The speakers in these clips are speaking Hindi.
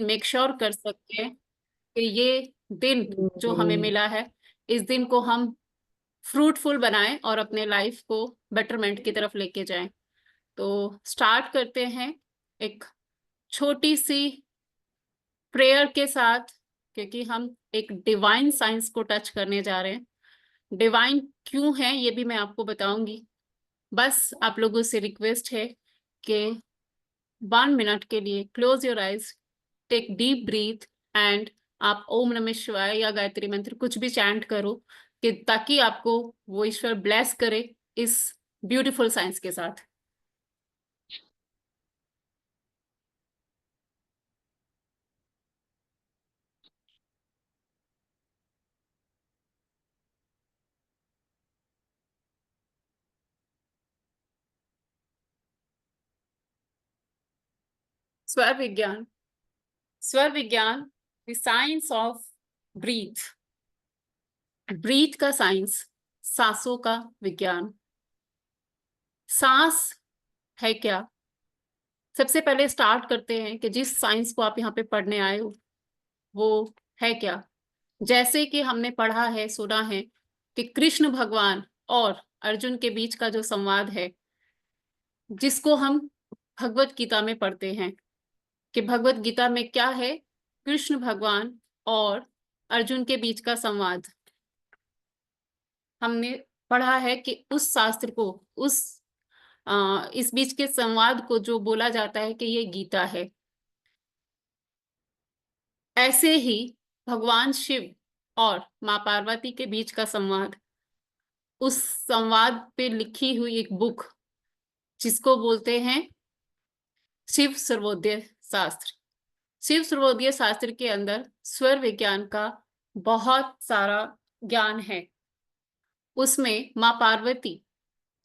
मेक श्योर कर सकते हैं कि ये दिन जो हमें हम्म। मिला है, इस दिन को हम फ्रूटफुल बनाएं और अपने लाइफ को बेटरमेंट की तरफ लेके जाएं। तो स्टार्ट करते हैं एक छोटी सी प्रेयर के साथ, क्योंकि हम एक डिवाइन साइंस को टच करने जा रहे हैं। डिवाइन क्यों है ये भी मैं आपको बताऊंगी। बस आप लोगों से रिक्वेस्ट है कि 1 मिनट के लिए close your eyes, take deep breath and आप ओम नमः शिवाय या गायत्री मंत्र कुछ भी चैंट करो, कि ताकि आपको वो ईश्वर ब्लेस करे इस ब्यूटीफुल साइंस के साथ। स्वर विज्ञान, स्वर विज्ञान, the science of breath, breath का साइंस, सांसों का विज्ञान। सांस है क्या? सबसे पहले स्टार्ट करते हैं कि जिस साइंस को आप यहाँ पे पढ़ने आए हो वो है क्या। जैसे कि हमने पढ़ा है, सुना है कि कृष्ण भगवान और अर्जुन के बीच का जो संवाद है, जिसको हम भगवत गीता में पढ़ते हैं, कि भगवत गीता में क्या है, कृष्ण भगवान और अर्जुन के बीच का संवाद। हमने पढ़ा है कि उस शास्त्र को, उस इस बीच के संवाद को जो बोला जाता है कि ये गीता है। ऐसे ही भगवान शिव और माँ पार्वती के बीच का संवाद, उस संवाद पे लिखी हुई एक बुक जिसको बोलते हैं शिव सर्वोदय शास्त्र। शिव सर्वोदय शास्त्र के अंदर स्वर विज्ञान का बहुत सारा ज्ञान है। उसमें माँ पार्वती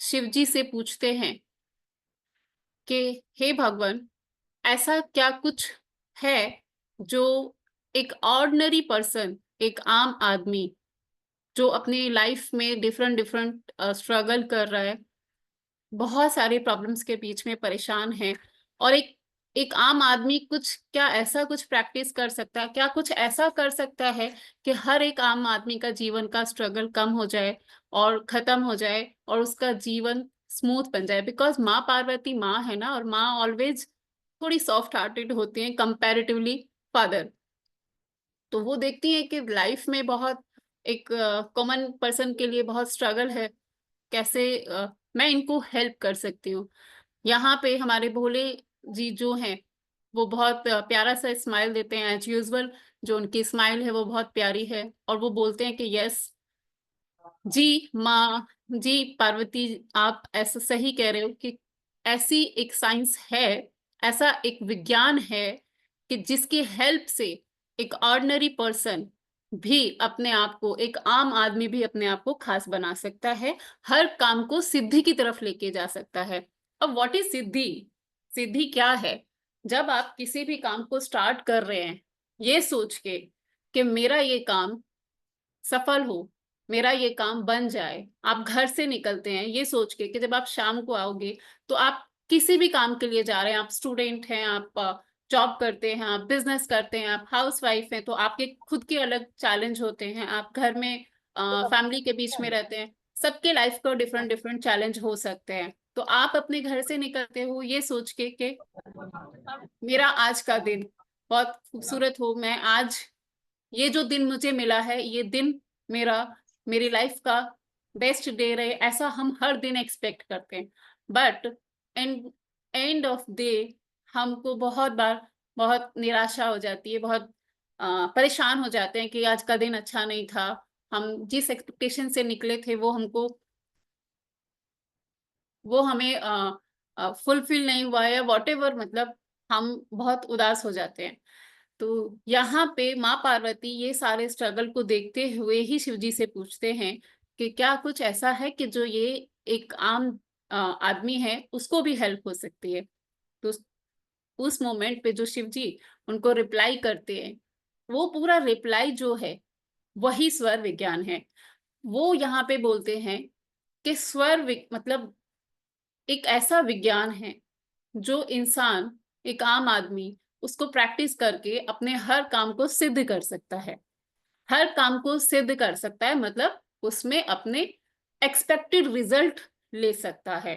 शिव जी से पूछते हैं कि हे भगवान, ऐसा क्या कुछ है जो एक ऑर्डिनरी पर्सन, एक आम आदमी जो अपनी लाइफ में डिफरेंट डिफरेंट स्ट्रगल कर रहा है, बहुत सारे प्रॉब्लम्स के बीच में परेशान है, और एक एक आम आदमी कुछ क्या ऐसा कुछ प्रैक्टिस कर सकता है, क्या कुछ ऐसा कर सकता है कि हर एक आम आदमी का जीवन का स्ट्रगल कम हो जाए और खत्म हो जाए और उसका जीवन स्मूथ बन जाए। बिकॉज माँ पार्वती माँ है ना, और माँ ऑलवेज थोड़ी सॉफ्ट हार्टेड होती हैं कंपैरेटिवली फादर। तो वो देखती है कि लाइफ में बहुत एक कॉमन पर्सन के लिए बहुत स्ट्रगल है, कैसे मैं इनको हेल्प कर सकती हूँ। यहाँ पे हमारे भोले जी जो हैं, वो बहुत प्यारा सा स्माइल देते हैं एज यूजुअल। जो उनकी स्माइल है वो बहुत प्यारी है, और वो बोलते हैं कि यस जी माँ जी पार्वती, आप ऐसा सही कह रहे हो कि ऐसी एक साइंस है, ऐसा एक विज्ञान है कि जिसकी हेल्प से एक ऑर्डिनरी पर्सन भी अपने आप को, एक आम आदमी भी अपने आप को खास बना सकता है, हर काम को सिद्धि की तरफ लेके जा सकता है। अब व्हाट इज सिद्धि? सिद्धि क्या है? जब आप किसी भी काम को स्टार्ट कर रहे हैं ये सोच के कि मेरा ये काम सफल हो, मेरा ये काम बन जाए, आप घर से निकलते हैं ये सोच के कि जब आप शाम को आओगे तो आप किसी भी काम के लिए जा रहे हैं, आप स्टूडेंट हैं, आप जॉब करते हैं, आप बिजनेस करते हैं, आप हाउस वाइफ हैं, तो आपके खुद के अलग चैलेंज होते हैं, आप घर में फैमिली के बीच में रहते हैं, सबके लाइफ को डिफरेंट डिफरेंट चैलेंज हो सकते हैं। तो आप अपने घर से निकलते हो ये सोच के कि मेरा आज का दिन बहुत खूबसूरत हो, मैं आज ये जो दिन मुझे मिला है ये दिन मेरा, मेरी लाइफ का बेस्ट डे रहे, ऐसा हम हर दिन एक्सपेक्ट करते हैं। But and end of day हमको बहुत बार बहुत निराशा हो जाती है, बहुत परेशान हो जाते हैं कि आज का दिन अच्छा नहीं था, हम जिस एक्सपेक्टेशन से निकले थे वो हमें फुलफिल नहीं हुआ है, या वॉट एवर, मतलब हम बहुत उदास हो जाते हैं। तो यहाँ पे माँ पार्वती ये सारे स्ट्रगल को देखते हुए ही शिव जी से पूछते हैं कि क्या कुछ ऐसा है कि जो ये एक आम आदमी है उसको भी हेल्प हो सकती है। तो उस मोमेंट पे जो शिव जी उनको रिप्लाई करते हैं, वो पूरा रिप्लाई जो है वही स्वर विज्ञान है। वो यहाँ पे बोलते हैं कि मतलब एक ऐसा विज्ञान है जो इंसान, एक आम आदमी, उसको प्रैक्टिस करके अपने हर काम को सिद्ध कर सकता है। हर काम को सिद्ध कर सकता है मतलब उसमें अपने एक्सपेक्टेड रिजल्ट ले सकता है।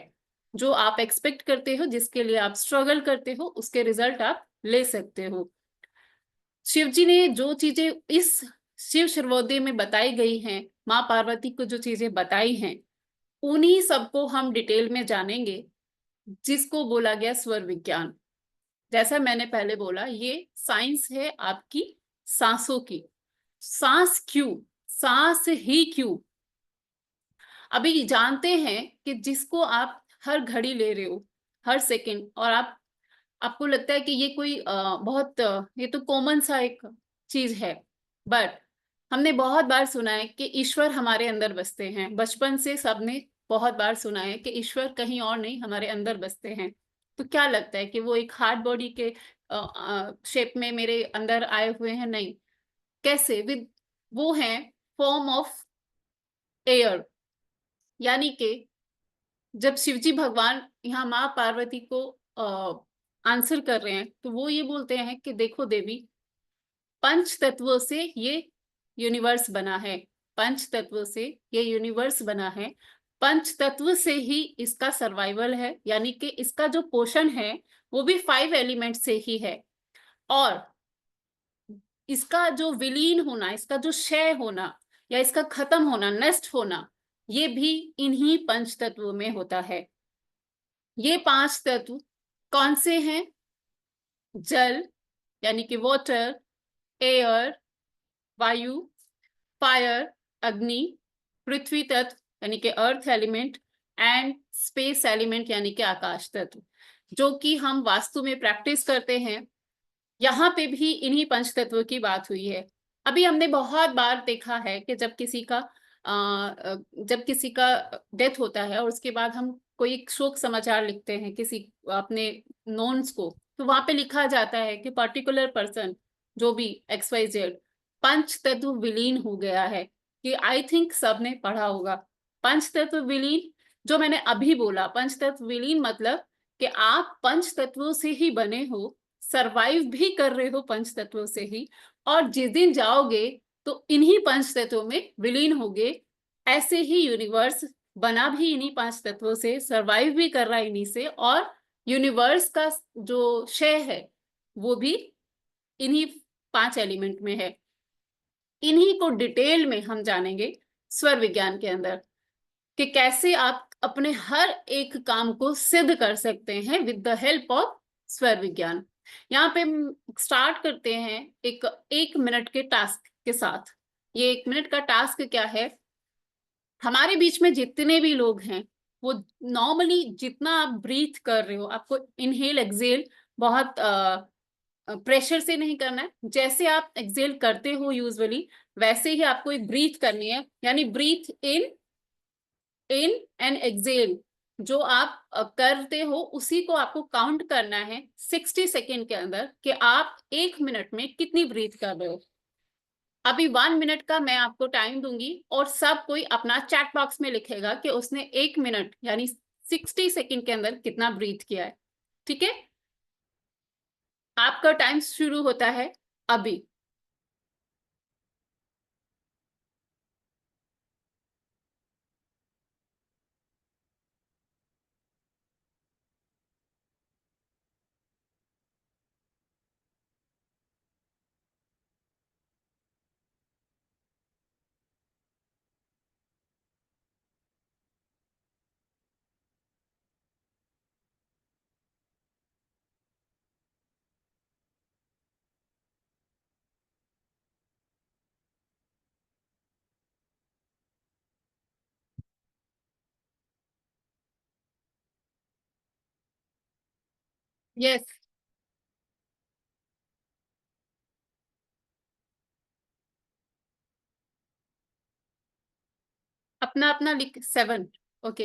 जो आप एक्सपेक्ट करते हो, जिसके लिए आप स्ट्रगल करते हो, उसके रिजल्ट आप ले सकते हो। शिव जी ने जो चीजें इस शिव सर्वोदय में बताई गई हैं, माँ पार्वती को जो चीजें बताई हैं, उन्हीं सबको हम डिटेल में जानेंगे, जिसको बोला गया स्वर विज्ञान। जैसा मैंने पहले बोला, ये साइंस है आपकी सांसों की। सांस क्यों, सांस ही क्यों? अभी जानते हैं कि जिसको आप हर घड़ी ले रहे हो, हर सेकंड, और आपको लगता है कि ये कोई बहुत ये तो कॉमन सा एक चीज है, बट हमने बहुत बार सुना है कि ईश्वर हमारे अंदर बसते हैं। बचपन से सबने बहुत बार सुना है कि ईश्वर कहीं और नहीं, हमारे अंदर बसते हैं। तो क्या लगता है कि वो एक हार्ड बॉडी के शेप में मेरे अंदर आए हुए हैं? नहीं। कैसे? विद वो हैं फॉर्म ऑफ एयर। यानी कि जब शिवजी भगवान यहाँ माँ पार्वती को आंसर कर रहे हैं, तो वो ये बोलते हैं कि देखो देवी, पंच तत्वों से ये यूनिवर्स बना है। पंच तत्वों से ये यूनिवर्स बना है। पंच तत्व से ही इसका सर्वाइवल है, यानी कि इसका जो पोषण है वो भी 5 एलिमेंट से ही है। और इसका जो विलीन होना, इसका जो क्षय होना या इसका खत्म होना, नष्ट होना, ये भी इन्हीं पंच तत्वों में होता है। ये 5 तत्व कौन से हैं? जल यानी कि वाटर, एयर वायु, फायर अग्नि, पृथ्वी तत्व यानी कि earth element, and space element यानी कि आकाश तत्व, जो कि हम वास्तु में प्रैक्टिस करते हैं। यहाँ पे भी इन्हीं पंच तत्वों की बात हुई है। अभी हमने बहुत बार देखा है कि जब किसी का डेथ होता है और उसके बाद हम कोई एक शोक समाचार लिखते हैं किसी अपने नोन्स को, तो वहां पे लिखा जाता है कि पर्टिकुलर पर्सन, जो भी एक्स वाई जेड, पंच तत्व विलीन हो गया है। कि आई थिंक सबने पढ़ा होगा पंच तत्व विलीन। जो मैंने अभी बोला पंच तत्व विलीन मतलब कि आप पंच तत्वों से ही बने हो, सरवाइव भी कर रहे हो पंच तत्वों से ही, और जिस दिन जाओगे तो इन्हीं पंच तत्वों में विलीन होगे। ऐसे ही यूनिवर्स बना भी इन्हीं पांच तत्वों से, सरवाइव भी कर रहा है इन्हीं से, और यूनिवर्स का जो क्षय है वो भी इन्हीं 5 एलिमेंट में है। इन्हीं को डिटेल में हम जानेंगे स्वर विज्ञान के अंदर, कि कैसे आप अपने हर एक काम को सिद्ध कर सकते हैं विद द हेल्प ऑफ स्वर विज्ञान। यहाँ पे हम स्टार्ट करते हैं एक मिनट के टास्क के साथ। ये 1 मिनट का टास्क क्या है? हमारे बीच में जितने भी लोग हैं, वो नॉर्मली जितना आप ब्रीथ कर रहे हो, आपको इनहेल एक्सेल बहुत प्रेशर से नहीं करना है। जैसे आप एक्सेल करते हो यूजुअली, वैसे ही आपको एक ब्रीथ करनी है। यानी ब्रीथ इन एंड एक्सेल जो आप करते हो, उसी को आपको काउंट करना है 60 सेकेंड के अंदर, कि आप 1 मिनट में कितनी ब्रीथ कर रहे हो। अभी 1 मिनट का मैं आपको टाइम दूंगी और सब कोई अपना चैट बॉक्स में लिखेगा कि उसने 1 मिनट यानी 60 सेकेंड के अंदर कितना ब्रीथ किया है। ठीक है, आपका टाइम शुरू होता है अभी। यस, अपना अपना लिख 7। ओके,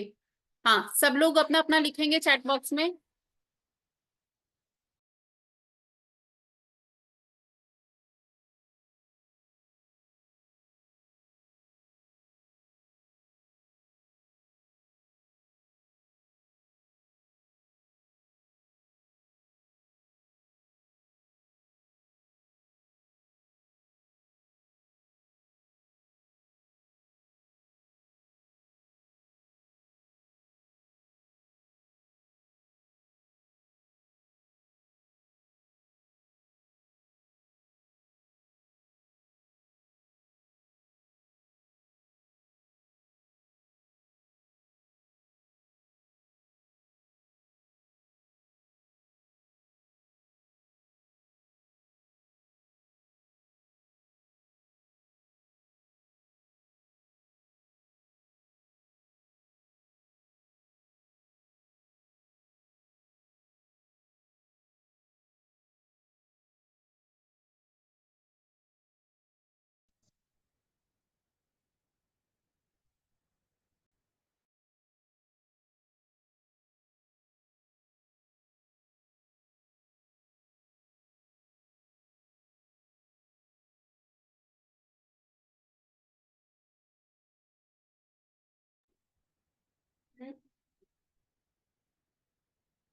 हाँ, सब लोग अपना अपना लिखेंगे चैट बॉक्स में।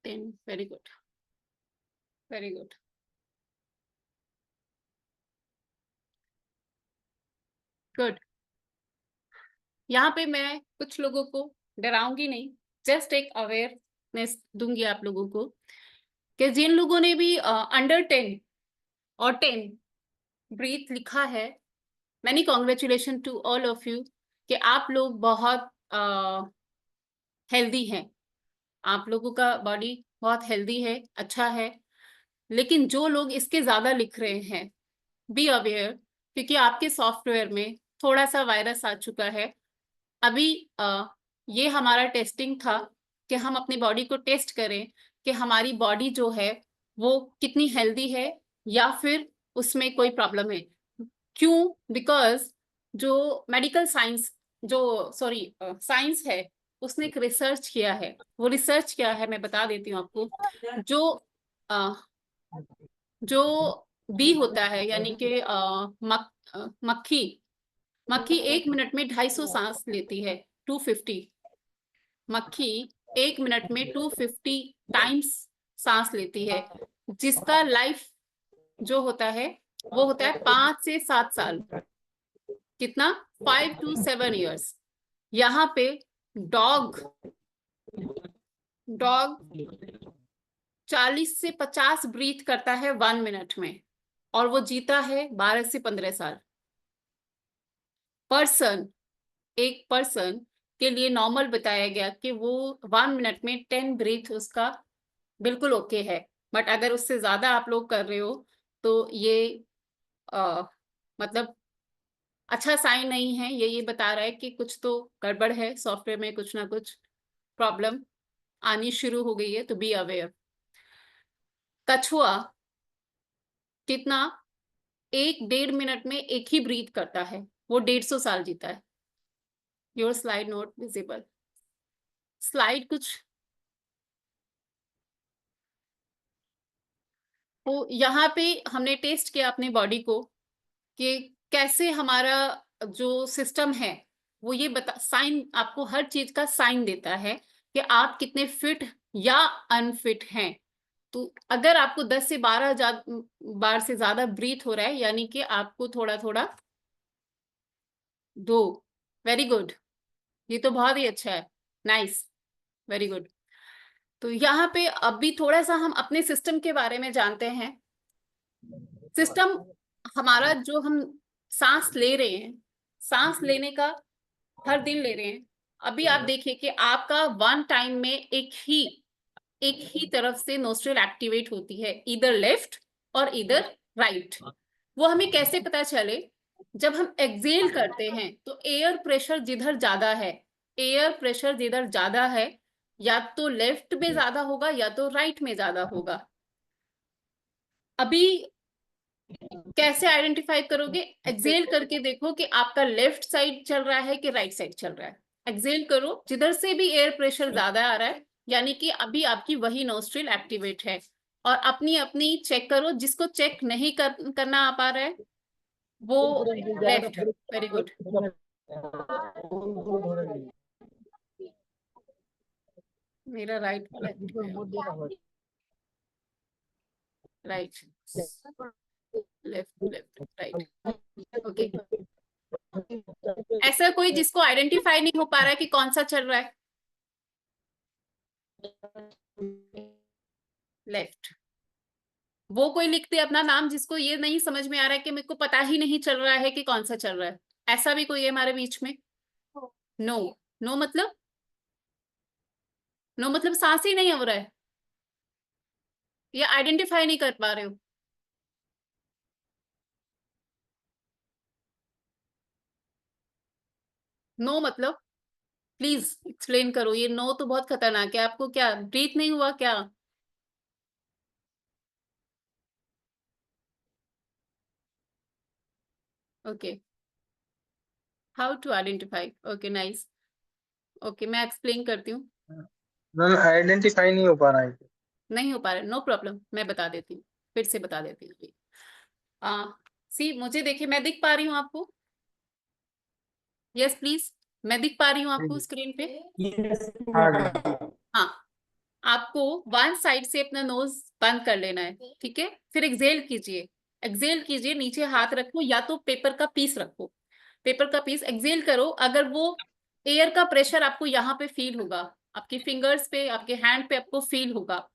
10, very good, very good. Good. यहाँ पे मैं कुछ लोगों को डराऊंगी नहीं, जस्ट एक अवेयरनेस दूंगी आप लोगों को कि जिन लोगों ने भी अंडर 10 और 10 ब्रीथ लिखा है, many congratulation to all of you कि आप लोग बहुत हेल्दी हैं, आप लोगों का बॉडी बहुत हेल्दी है, अच्छा है। लेकिन जो लोग इसके ज्यादा लिख रहे हैं, बी अवेयर, क्योंकि आपके सॉफ्टवेयर में थोड़ा सा वायरस आ चुका है। अभी ये हमारा टेस्टिंग था कि हम अपनी बॉडी को टेस्ट करें कि हमारी बॉडी जो है वो कितनी हेल्दी है या फिर उसमें कोई प्रॉब्लम है। क्यों? बिकॉज जो मेडिकल साइंस, जो सॉरी साइंस है, उसने एक रिसर्च किया है। वो रिसर्च क्या है मैं बता देती हूँ आपको। जो अ, जो बी होता है, यानी कि मक्खी मक्खी 1 मिनट में 250 सांस लेती है, 250। मक्खी 1 मिनट में 250 टाइम्स सांस लेती है, जिसका लाइफ जो होता है वो होता है 5 से 7 साल। कितना? 5 to 7 years। यहाँ पे डॉग डॉग 40 से 50 ब्रीथ करता है 1 मिनट में, और वो जीता है 12 से 15 साल। पर्सन एक पर्सन के लिए नॉर्मल बताया गया कि वो 1 मिनट में 10 ब्रीथ उसका बिल्कुल ओके है। बट अगर उससे ज्यादा आप लोग कर रहे हो तो ये आ, मतलब अच्छा साइन नहीं है। ये बता रहा है कि कुछ तो गड़बड़ है, सॉफ्टवेयर में कुछ ना कुछ प्रॉब्लम आनी शुरू हो गई है, तो बी अवेयर। कछुआ कितना 1-1.5 मिनट में एक ही ब्रीथ करता है, वो 150 साल जीता है। Your slide note visible. Slide कुछ तो यहाँ पे हमने टेस्ट किया अपनी बॉडी को कि कैसे हमारा जो सिस्टम है वो ये बता, साइन आपको हर चीज का साइन देता है कि आप कितने फिट या अनफिट हैं। तो अगर आपको 10 से 12 बार से ज्यादा ब्रीथ हो रहा है, यानी कि आपको थोड़ा थोड़ा दो। वेरी गुड, ये तो बहुत ही अच्छा है, नाइस, वेरी गुड। तो यहाँ पे अभी थोड़ा सा हम अपने सिस्टम के बारे में जानते हैं। सिस्टम हमारा, जो हम सांस ले रहे हैं, सांस लेने का हर दिन ले रहे हैं। अभी आप देखिए कि आपका वन टाइम में एक ही तरफ से नोस्ट्रल एक्टिवेट होती है, इधर लेफ्ट और इधर राइट। वो हमें कैसे पता चले? जब हम एक्सेल करते हैं तो एयर प्रेशर जिधर ज्यादा है, एयर प्रेशर जिधर ज्यादा है, या तो लेफ्ट में ज्यादा होगा या तो राइट में ज्यादा होगा। अभी कैसे आइडेंटिफाई करोगे? एक्सेल करके देखो कि आपका लेफ्ट साइड चल रहा है कि राइट साइड चल रहा है। एक्सेल करो, जिधर से भी एयर प्रेशर ज्यादा आ रहा है, यानी कि अभी आपकी वही नोस्ट्रिल एक्टिवेट है। और अपनी अपनी चेक करो, जिसको चेक नहीं करना आ पा रहा है वो लेफ्ट। वेरी गुड, मेरा right left right left left right. Okay, ऐसा कोई जिसको आइडेंटिफाई नहीं हो पा रहा है कि कौन सा चल रहा है? लेफ्ट। वो कोई लिख दे अपना नाम जिसको ये नहीं समझ में आ रहा है कि मेरे को पता ही नहीं चल रहा है कि कौन सा चल रहा है। ऐसा भी कोई है हमारे बीच में? नो। नो मतलब? नो मतलब सांस ही नहीं हो रहा है, या आइडेंटिफाई नहीं कर पा रहे हो? नो मतलब प्लीज एक्सप्लेन करो। ये नो तो बहुत खतरनाक है। आपको क्या ब्रीथ नहीं हुआ क्या? Okay, how to identify? Okay, nice. Okay, मैं एक्सप्लेन करती हूँ। मैम आइडेंटिफाई नहीं हो पा रहा है। नहीं हो पा रहा, नो प्रॉब्लम, मैं बता देती हूँ, फिर से बता देती हूँ। सी मुझे देखिए, मैं दिख पा रही हूँ आपको? यस प्लीज, मैं दिख पा रही हूँ आपको स्क्रीन पे? हाँ जी। हाँ, आपको वन साइड से अपना नोज बंद कर लेना है, ठीक है। फिर एक्सेल कीजिए, एक्सेल कीजिए, नीचे हाथ रखो या तो पेपर का पीस रखो, पेपर का पीस एक्सेल करो। अगर वो एयर का प्रेशर आपको यहाँ पे फील होगा, आपकी फिंगर्स पे, आपके हैंड पे आपको फील होगा,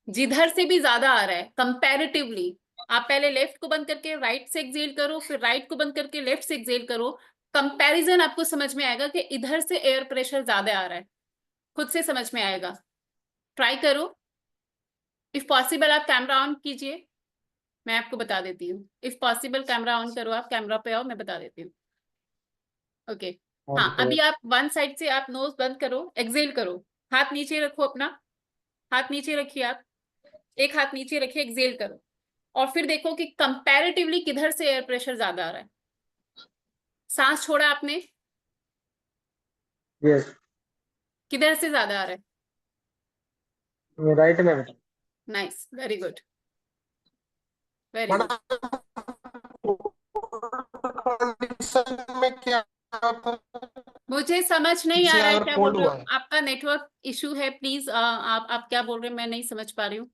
जिधर से भी ज्यादा आ रहा है कंपैरेटिवली, आप पहले लेफ्ट को बंद करके राइट से एक्सेल करो, फिर राइट को बंद करके लेफ्ट से एक्सेल करो। कंपैरिजन आपको समझ में आएगा कि इधर से एयर प्रेशर ज्यादा आ रहा है, खुद से समझ में आएगा। ट्राई करो। इफ पॉसिबल आप कैमरा ऑन कीजिए, मैं आपको बता देती हूँ। इफ पॉसिबल कैमरा ऑन करो, आप कैमरा पे आओ, मैं बता देती हूँ। ओके। हाँ, अभी आप वन साइड से आप नोज बंद करो, एक्सेल करो, हाथ नीचे रखो अपना, हाथ नीचे रखिए आप, एक हाथ नीचे रखिए, एक्सेल करो, और फिर देखो कि कंपैरेटिवली किधर से एयर प्रेशर ज्यादा आ रहा है। सांस छोड़ा आपने, यस, किधर से ज्यादा आ रहा है? राइट में बेटा। Nice, very good, very good. Madam condition में क्या होता मुझे समझ नहीं आ है रहा है अगर क्या बोल कोल्ड रहे हुआ हो, है? आपका नेटवर्क इशू है, प्लीज आप क्या बोल रहे हैं, मैं नहीं समझ पा रही हूँ।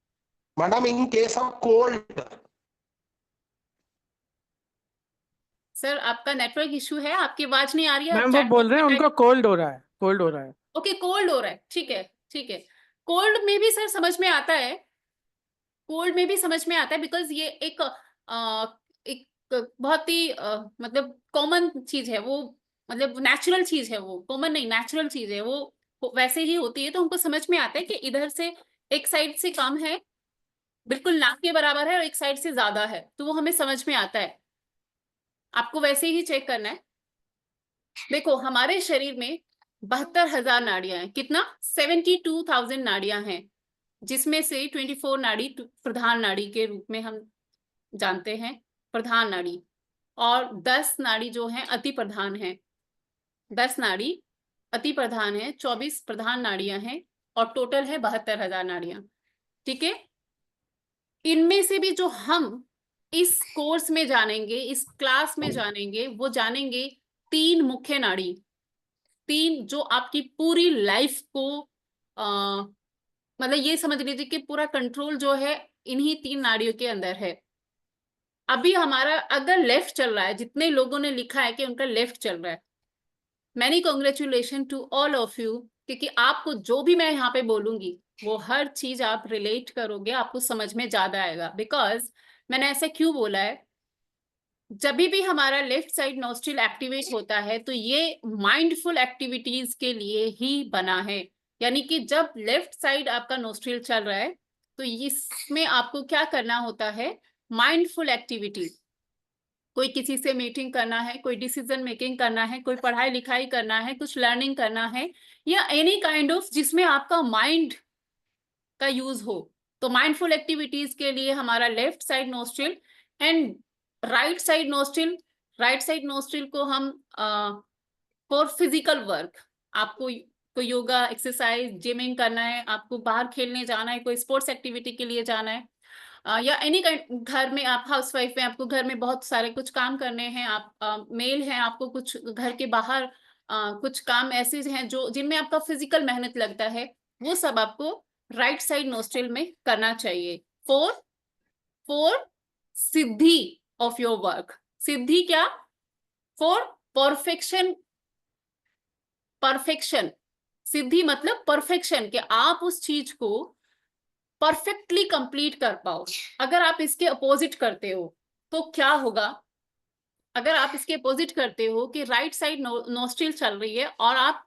Madam in case of cold, sir आपका नेटवर्क इशू है, आपकी आवाज नहीं आ रही है, आप मैम वो चैट बोल बॉक्स रहे में हैं टाइप। उनको कोल्ड हो रहा है, कोल्ड हो रहा है। ओके, कोल्ड हो रहा है, ठीक है, ठीक है। कोल्ड में भी सर समझ में आता है, कोल्ड में भी समझ में आता है, बिकॉज ये एक बहुत ही मतलब कॉमन चीज है वो, मतलब नेचुरल चीज है वो, कॉमन नहीं नेचुरल चीज है वो वैसे ही होती है, तो हमको समझ में आता है कि इधर से एक साइड से कम है, बिल्कुल नाक के बराबर है, और एक साइड से ज्यादा है, तो वो हमें समझ में आता है। आपको वैसे ही चेक करना है। देखो हमारे शरीर में 72,000 नाड़ियां हैं, कितना? 72,000 नाड़ियां हैं, जिसमें से 24 नाड़ी प्रधान नाड़ी के रूप में हम जानते हैं, प्रधान नाड़ी, और 10 नाड़ी जो हैं अति प्रधान हैं, 10 नाड़ी अति प्रधान है, 24 प्रधान नाड़ियां हैं, और टोटल है 72,000 नाड़ियां, ठीक है। इनमें से भी जो हम इस कोर्स में जानेंगे, इस क्लास में जानेंगे, वो जानेंगे 3 मुख्य नाड़ी, 3 जो आपकी पूरी लाइफ को मतलब ये समझ लीजिए कि पूरा कंट्रोल जो है इन्हीं 3 नाड़ियों के अंदर है। अभी हमारा अगर लेफ्ट चल रहा है, जितने लोगों ने लिखा है कि उनका लेफ्ट चल रहा है, many congratulation to all of you, क्योंकि आपको जो भी मैं यहाँ पे बोलूंगी वो हर चीज आप रिलेट करोगे, आपको समझ में ज्यादा आएगा। बिकॉज मैंने ऐसा क्यों बोला है, जब भी हमारा लेफ्ट साइड नोस्ट्रिल एक्टिवेट होता है तो ये माइंडफुल एक्टिविटीज के लिए ही बना है। यानी कि जब लेफ्ट साइड आपका नोस्ट्रिल चल रहा है तो इसमें आपको क्या करना होता है, माइंडफुल एक्टिविटी। कोई किसी से मीटिंग करना है, कोई डिसीजन मेकिंग करना है, कोई पढ़ाई लिखाई करना है, कुछ लर्निंग करना है, या एनी काइंड ऑफ जिसमें आपका माइंड का यूज हो, तो माइंडफुल एक्टिविटीज के लिए हमारा left side nostril and right side nostril. Right side nostril को हम फॉर फिजिकल वर्क, आपको कोई योगा एक्सरसाइज जिमिंग करना है, आपको बाहर खेलने जाना है, कोई स्पोर्ट्स एक्टिविटी के लिए जाना है, या एनी काइंड, घर में आप हाउस वाइफ हैं, आपको घर में बहुत सारे कुछ काम करने हैं, आप मेल हैं, आपको कुछ घर के बाहर कुछ काम ऐसे हैं जो जिनमें आपका फिजिकल मेहनत लगता है, वो सब आपको राइट साइड नोस्ट्रिल में करना चाहिए। For for siddhi of your work. सिद्धि क्या? For perfection, perfection. सिद्धि मतलब परफेक्शन, कि आप उस चीज को परफेक्टली कंप्लीट कर पाओ। अगर आप इसके अपोजिट करते हो तो क्या होगा, अगर आप इसके अपोजिट करते हो कि राइट साइड नोस्ट्रिल चल रही है और आप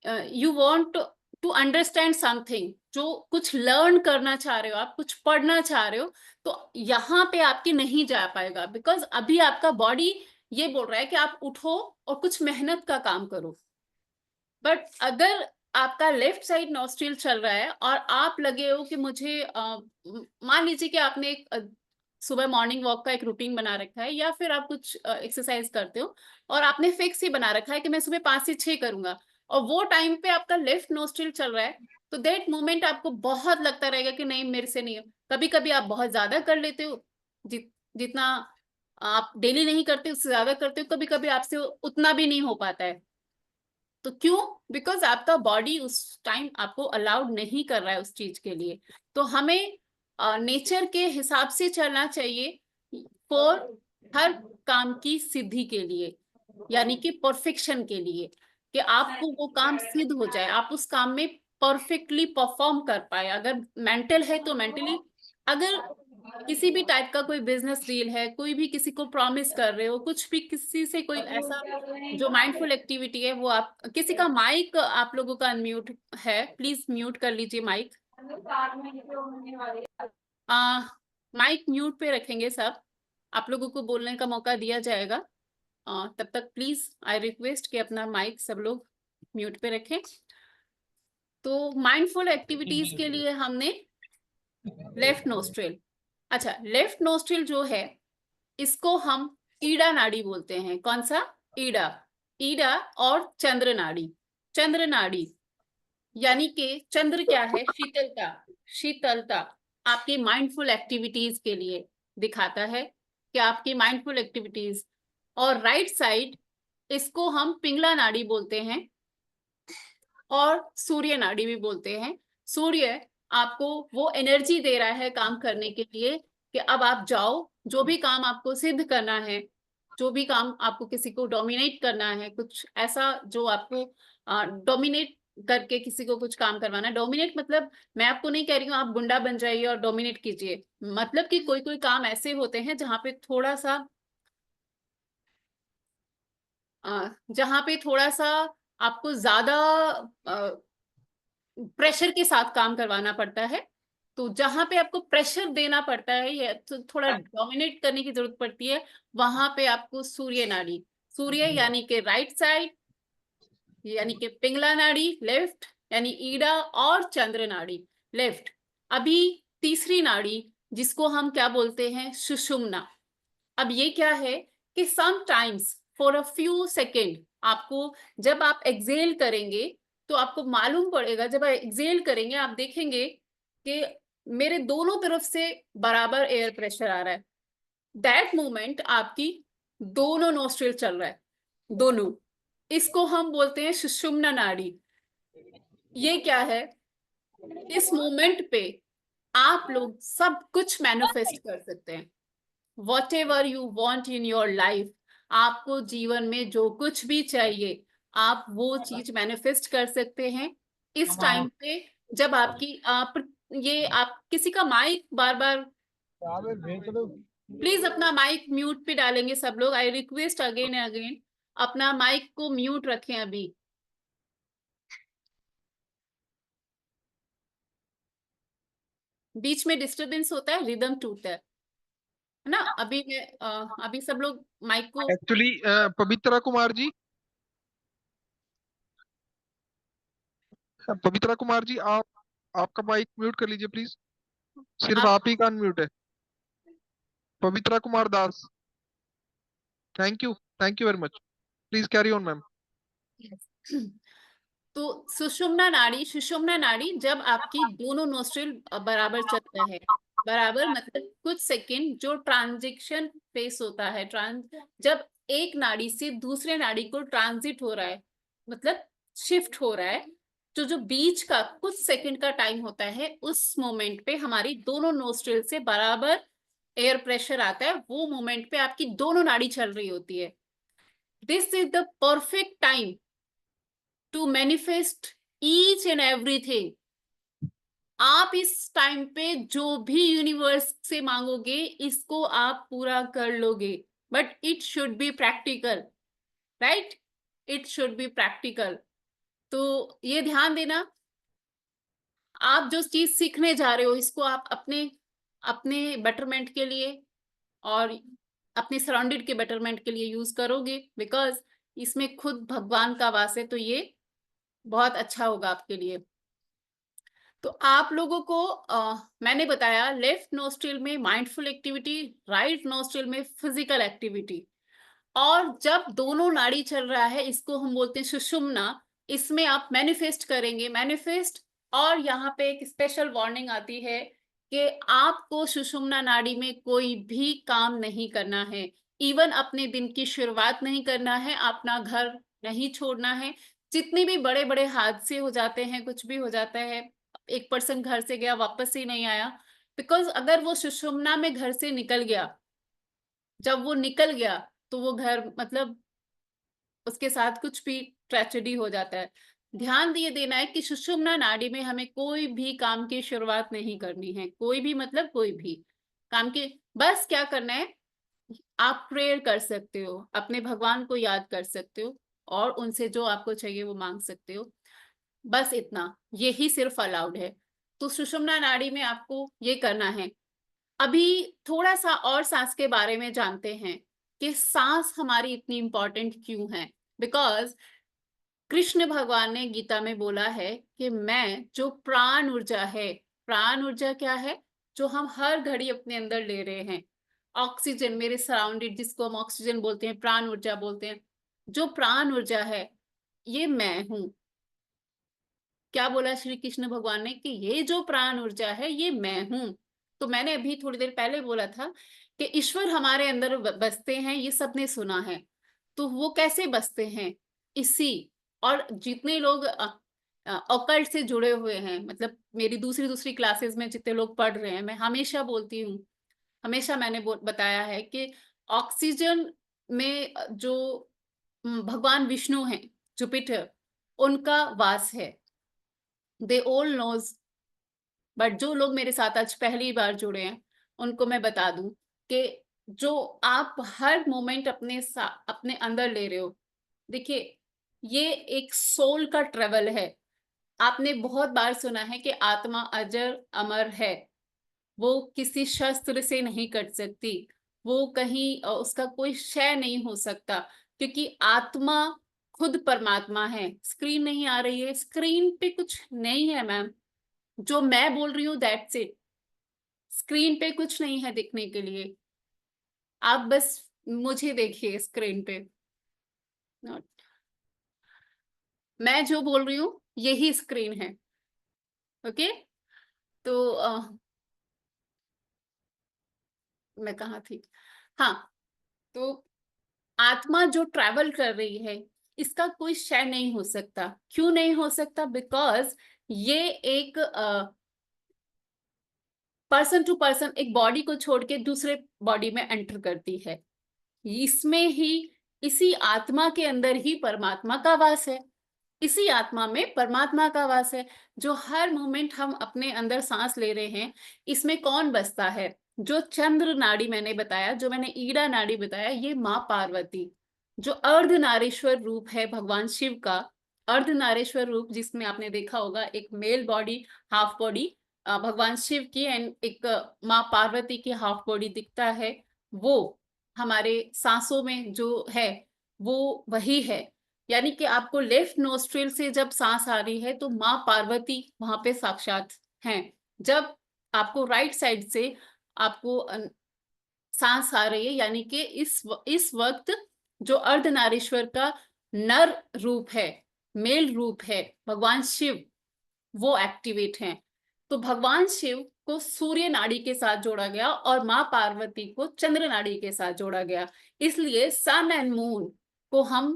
you want to understand something, जो कुछ लर्न करना चाह रहे हो, आप कुछ पढ़ना चाह रहे हो, तो यहाँ पे आपकी नहीं जा पाएगा, बिकॉज अभी आपका बॉडी ये बोल रहा है कि आप उठो और कुछ मेहनत का काम करो। बट अगर आपका लेफ्ट साइड नॉस्ट्रिल चल रहा है और आप लगे हो कि मुझे मान लीजिए कि आपने एक सुबह मॉर्निंग वॉक का एक रूटीन बना रखा है, या फिर आप कुछ एक्सरसाइज करते हो और आपने फिक्स ही बना रखा है कि मैं सुबह 5 से 6 करूंगा, और वो टाइम पे आपका लेफ्ट नोस्ट्रिल चल रहा है, तो दैट मोमेंट आपको बहुत लगता रहेगा कि नहीं मेरे से नहीं हो। कभी कभी आप बहुत ज्यादा कर लेते हो, जितना आप डेली नहीं करते उससे ज्यादा करते हो, कभी कभी आपसे उतना भी नहीं हो पाता है। तो क्यों? बिकॉज आपका बॉडी उस टाइम आपको अलाउड नहीं कर रहा है उस चीज के लिए। तो हमें नेचर के हिसाब से चलना चाहिए फॉर हर काम की सिद्धि के लिए, यानी कि परफेक्शन के लिए, कि आपको वो काम सिद्ध हो जाए, आप उस काम में परफेक्टली परफॉर्म कर पाए। अगर मेंटल है तो मेंटली, अगर किसी भी टाइप का कोई बिजनेस डील है, कोई भी किसी को प्रॉमिस कर रहे हो, कुछ भी किसी से कोई ऐसा जो माइंडफुल एक्टिविटी है, वो आप, किसी का माइक आप लोगों का अनम्यूट है, प्लीज म्यूट कर लीजिए माइक। माइक म्यूट पे रखेंगे सब, आप लोगों को बोलने का मौका दिया जाएगा। तब तक प्लीज आई रिक्वेस्ट कि अपना माइक सब लोग म्यूट पे रखें। तो माइंडफुल एक्टिविटीज के लिए हमने लेफ्ट नोस्ट्रिल, अच्छा लेफ्ट नोस्ट्रिल जो है इसको हम ईड़ा नाड़ी बोलते हैं। कौन सा? ईड़ा। ईड़ा और चंद्र नाड़ी। चंद्र नाड़ी यानी कि चंद्र क्या है? शीतलता। शीतलता आपकी माइंडफुल एक्टिविटीज के लिए दिखाता है कि आपकी माइंडफुल एक्टिविटीज। और राइट साइड इसको हम पिंगला नाड़ी बोलते हैं और सूर्य नाड़ी भी बोलते हैं। सूर्य आपको वो एनर्जी दे रहा है काम करने के लिए कि अब आप जाओ, जो भी काम आपको सिद्ध करना है, जो भी काम आपको किसी को डोमिनेट करना है, कुछ ऐसा जो आपको डोमिनेट करके किसी को कुछ काम करवाना है। डोमिनेट मतलब मैं आपको नहीं कह रही हूँ आप गुंडा बन जाइए और डोमिनेट कीजिए, मतलब कि कोई कोई काम ऐसे होते हैं जहाँ पे थोड़ा सा जहाँ पे थोड़ा सा आपको ज्यादा प्रेशर के साथ काम करवाना पड़ता है। तो जहां पे आपको प्रेशर देना पड़ता है या तो थोड़ा डोमिनेट करने की जरूरत पड़ती है, वहां पे आपको सूर्य नाड़ी, सूर्य यानी कि राइट साइड यानी कि पिंगला नाड़ी लेफ्ट यानी ईड़ा, और चंद्र नाड़ी लेफ्ट। अभी तीसरी नाड़ी जिसको हम क्या बोलते हैं? सुषुम्ना। अब ये क्या है कि sometimes for a few second आपको, जब आप एक्सेल करेंगे तो आपको मालूम पड़ेगा, जब आप एक्सेल करेंगे आप देखेंगे कि मेरे दोनों तरफ से बराबर एयर प्रेशर आ रहा है। दैट मोमेंट आपकी दोनों नोस्ट्रिल चल रहा है, दोनों। इसको हम बोलते हैं सुषुम्ना नाड़ी। ये क्या है? इस मोमेंट पे आप लोग सब कुछ मैनिफेस्ट कर सकते हैं। Whatever you want in your life, आपको जीवन में जो कुछ भी चाहिए आप वो चीज मैनिफेस्ट कर सकते हैं इस टाइम पे। जब आपकी ये आप किसी का माइक बार बार, प्लीज अपना माइक म्यूट पे डालेंगे सब लोग, I request again and again अपना माइक को म्यूट रखें अभी। बीच में डिस्टरबेंस होता है, रिदम टूटता है ना। अभी मैं अभी सब लोग माइक को एक्चुअली पवित्रा कुमार जी आप आपका माइक म्यूट कर लीजिए प्लीज। सिर्फ आप आप ही का अनम्यूट है। Pavitra Kumar Das, thank you very much. Please carry on ma'am. तो सुषुम्ना नाड़ी, सुषुम्ना नाड़ी जब आपकी दोनों नोस्ट्रिल बराबर चलता है, बराबर मतलब कुछ सेकंड जो ट्रांजिशन फेस होता है, जब एक नाड़ी से दूसरे नाड़ी को ट्रांजिट हो रहा है, मतलब शिफ्ट हो रहा है, तो जो बीच का कुछ सेकंड का टाइम होता है, उस मोमेंट पे हमारी दोनों नोस्ट्रिल से बराबर एयर प्रेशर आता है। वो मोमेंट पे आपकी दोनों नाड़ी चल रही होती है। This is the perfect time to manifest each and everything. आप इस टाइम पे जो भी यूनिवर्स से मांगोगे इसको आप पूरा कर लोगे, but it should be practical, right? It should be practical. तो ये ध्यान देना, आप जो चीज सीखने जा रहे हो इसको आप अपने अपने बेटरमेंट के लिए और अपने सराउंडेड के बेटरमेंट के लिए यूज करोगे, बिकॉज इसमें खुद भगवान का वास है, तो ये बहुत अच्छा होगा आपके लिए। तो आप लोगों को मैंने बताया लेफ्ट नोस्ट्रिल में माइंडफुल एक्टिविटी, राइट नोस्ट्रिल में फिजिकल एक्टिविटी। और जब दोनों नाड़ी चल रहा है इसको हम बोलते हैं सुषुम्ना। इसमें आप मैनिफेस्ट करेंगे, मैनिफेस्ट। और यहाँ पे एक स्पेशल वार्निंग आती है कि आपको सुषुम्ना नाड़ी में कोई भी काम नहीं करना है, इवन अपने दिन की शुरुआत नहीं करना है, अपना घर नहीं छोड़ना है, जितने भी बड़े बड़े हादसे हो जाते हैं, कुछ भी हो जाता है, एक पर्सन घर से गया वापस ही नहीं आया, बिकॉज अगर वो सुषुम्ना में घर से निकल गया, जब वो निकल गया तो वो घर मतलब उसके साथ कुछ भी ट्रेजेडी हो जाता है। ध्यान दिए देना है कि सुषुम्ना नाड़ी में हमें कोई भी काम की शुरुआत नहीं करनी है, कोई भी मतलब कोई भी काम की। बस क्या करना है, आप प्रेयर कर सकते हो, अपने भगवान को याद कर सकते हो और उनसे जो आपको चाहिए वो मांग सकते हो, बस इतना, यही सिर्फ अलाउड है। तो सुषुम्ना नाड़ी में आपको ये करना है। अभी थोड़ा सा और सांस के बारे में जानते हैं कि सांस हमारी इतनी इंपॉर्टेंट क्यों है। बिकॉज कृष्ण भगवान ने गीता में बोला है कि मैं जो प्राण ऊर्जा है, प्राण ऊर्जा क्या है, जो हम हर घड़ी अपने अंदर ले रहे हैं, ऑक्सीजन मेरे सराउंडेड, जिसको हम ऑक्सीजन बोलते हैं, प्राण ऊर्जा बोलते हैं, जो प्राण ऊर्जा है ये मैं हूं। क्या बोला श्री कृष्ण भगवान ने कि ये जो प्राण ऊर्जा है ये मैं हूं। तो मैंने अभी थोड़ी देर पहले बोला था कि ईश्वर हमारे अंदर बसते हैं, ये सबने सुना है। तो वो कैसे बसते हैं, इसी, और जितने लोग ऑकल्ट से जुड़े हुए हैं, मतलब मेरी दूसरी दूसरी क्लासेस में जितने लोग पढ़ रहे हैं, मैं हमेशा बोलती हूँ, हमेशा मैंने बताया है कि ऑक्सीजन में जो भगवान विष्णु हैं, जुपिटर, उनका वास है। They all knows. बट जो लोग मेरे साथ आज पहली बार जुड़े हैं उनको मैं बता दूं कि जो आप हर मोमेंट अपने अंदर ले रहे हो, देखिए ये एक सोल का ट्रेवल है। आपने बहुत बार सुना है कि आत्मा अजर अमर है, वो किसी शस्त्र से नहीं कट सकती, वो कहीं उसका कोई क्षय नहीं हो सकता, क्योंकि आत्मा खुद परमात्मा है। स्क्रीन नहीं आ रही है, स्क्रीन पे कुछ नहीं है मैम, जो मैं बोल रही हूँ दैट्स इट, स्क्रीन पे कुछ नहीं है दिखने के लिए, आप बस मुझे देखिए स्क्रीन पे। Not- मैं जो बोल रही हूँ यही स्क्रीन है। ओके, तो मैं कहाँ थी, हाँ, तो आत्मा जो ट्रैवल कर रही है इसका कोई क्षय नहीं हो सकता। क्यों नहीं हो सकता? बिकॉज ये एक पर्सन टू पर्सन, एक बॉडी को छोड़ के दूसरे बॉडी में एंटर करती है। इसमें ही, इसी आत्मा के अंदर ही परमात्मा का वास है, इसी आत्मा में परमात्मा का वास है। जो हर मोमेंट हम अपने अंदर सांस ले रहे हैं, इसमें कौन बसता है? जो चंद्र नाड़ी मैंने बताया, जो मैंने ईड़ा नाड़ी बताया, ये माँ पार्वती, जो अर्धनारीश्वर रूप है भगवान शिव का, अर्धनारीश्वर रूप, जिसमें आपने देखा होगा एक मेल बॉडी, हाफ बॉडी भगवान शिव की, एंड एक माँ पार्वती की हाफ बॉडी दिखता है, वो हमारे सांसों में जो है वो वही है। यानी कि आपको लेफ्ट नोस्ट्रिल से जब सांस आ रही है तो माँ पार्वती वहां पे साक्षात हैं। जब आपको राइट साइड से आपको सांस आ रही है, यानी कि इस वक्त जो अर्धनारीश्वर का नर रूप है, मेल रूप है, भगवान शिव, वो एक्टिवेट हैं। तो भगवान शिव को सूर्य नाड़ी के साथ जोड़ा गया और माँ पार्वती को चंद्र नाड़ी के साथ जोड़ा गया। इसलिए सन एंड मून को हम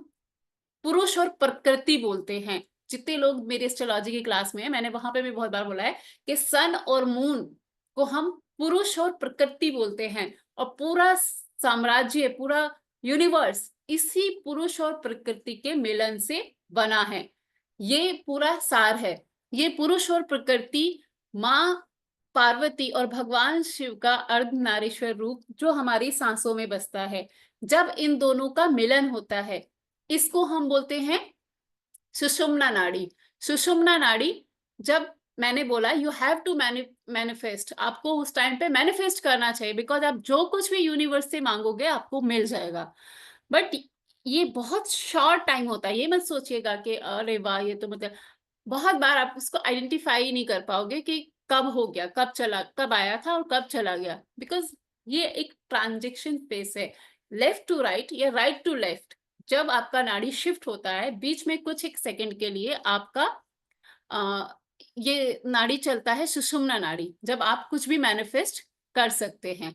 पुरुष और प्रकृति बोलते हैं। जितने लोग मेरे एस्ट्रोलॉजी की क्लास में है, मैंने वहां पे भी बहुत बार बोला है कि सन और मून को हम पुरुष और प्रकृति बोलते हैं, और पूरा साम्राज्य, पूरा यूनिवर्स इसी पुरुष और प्रकृति के मिलन से बना है। ये पूरा सार है। ये पुरुष और प्रकृति, माँ पार्वती और भगवान शिव का अर्धनारीश्वर रूप जो हमारी सांसों में बसता है, जब इन दोनों का मिलन होता है इसको हम बोलते हैं सुषुम्ना नाड़ी। सुषुम्ना नाड़ी, जब मैंने बोला यू हैव टू मैनिफेस्ट, आपको उस टाइम पे मैनिफेस्ट करना चाहिए, बिकॉज आप जो कुछ भी यूनिवर्स से मांगोगे आपको मिल जाएगा। बट ये बहुत शॉर्ट टाइम होता है, ये मत सोचिएगा कि अरे वाह ये तो मतलब, बहुत बार आप इसको आइडेंटिफाई नहीं कर पाओगे कि कब हो गया, कब चला, कब आया था और कब चला गया, बिकॉज ये एक ट्रांजेक्शन स्पेस है, लेफ्ट टू राइट या राइट टू लेफ्ट। जब आपका नाड़ी शिफ्ट होता है बीच में कुछ एक सेकंड के लिए, आपका ये नाड़ी चलता है सुषुम्ना नाड़ी, जब आप कुछ भी मैनिफेस्ट कर सकते हैं।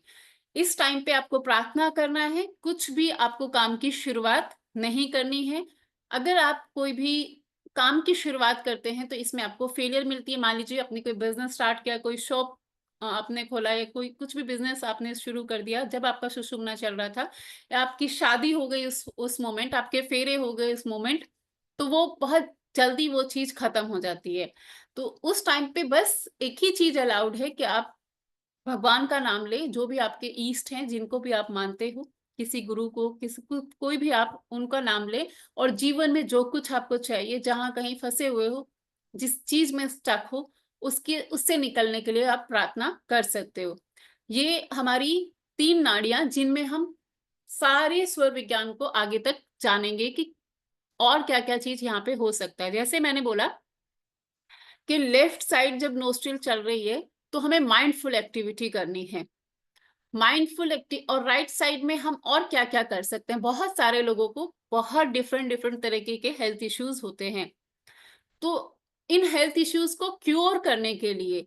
इस टाइम पे आपको प्रार्थना करना है, कुछ भी आपको काम की शुरुआत नहीं करनी है। अगर आप कोई भी काम की शुरुआत करते हैं तो इसमें आपको फेलियर मिलती है। मान लीजिए आपने कोई बिजनेस स्टार्ट किया, कोई शॉप आपने खोला है, कोई कुछ भी बिजनेस आपने शुरू कर दिया जब आपका सुषुम्ना चल रहा था, या आपकी शादी हो गई उस मोमेंट, आपके फेरे हो गए उस मोमेंट, तो वो बहुत जल्दी वो चीज खत्म हो जाती है। तो उस टाइम पे बस एक ही चीज अलाउड है कि आप भगवान का नाम ले, जो भी आपके ईष्ट हैं, जिनको भी आप मानते हो, किसी गुरु को, किसी को, कोई भी आप उनका नाम ले, और जीवन में जो कुछ आपको चाहिए, जहां कहीं फंसे हुए हो, जिस चीज में स्टक हो, उससे निकलने के लिए आप प्रार्थना कर सकते हो। ये हमारी 3 नाड़ियां, जिनमें हम सारे स्वर विज्ञान को आगे तक जानेंगे कि और क्या क्या चीज यहाँ पे हो सकता है। जैसे मैंने बोला कि लेफ्ट साइड जब नोस्ट्रिल चल रही है तो हमें माइंडफुल एक्टिविटी करनी है। माइंडफुल एक्टिव और राइट साइड में हम और क्या क्या कर सकते हैं। बहुत सारे लोगों को बहुत डिफरेंट डिफरेंट तरीके के हेल्थ इश्यूज होते हैं, तो इन हेल्थ इश्यूज को क्योर करने के लिए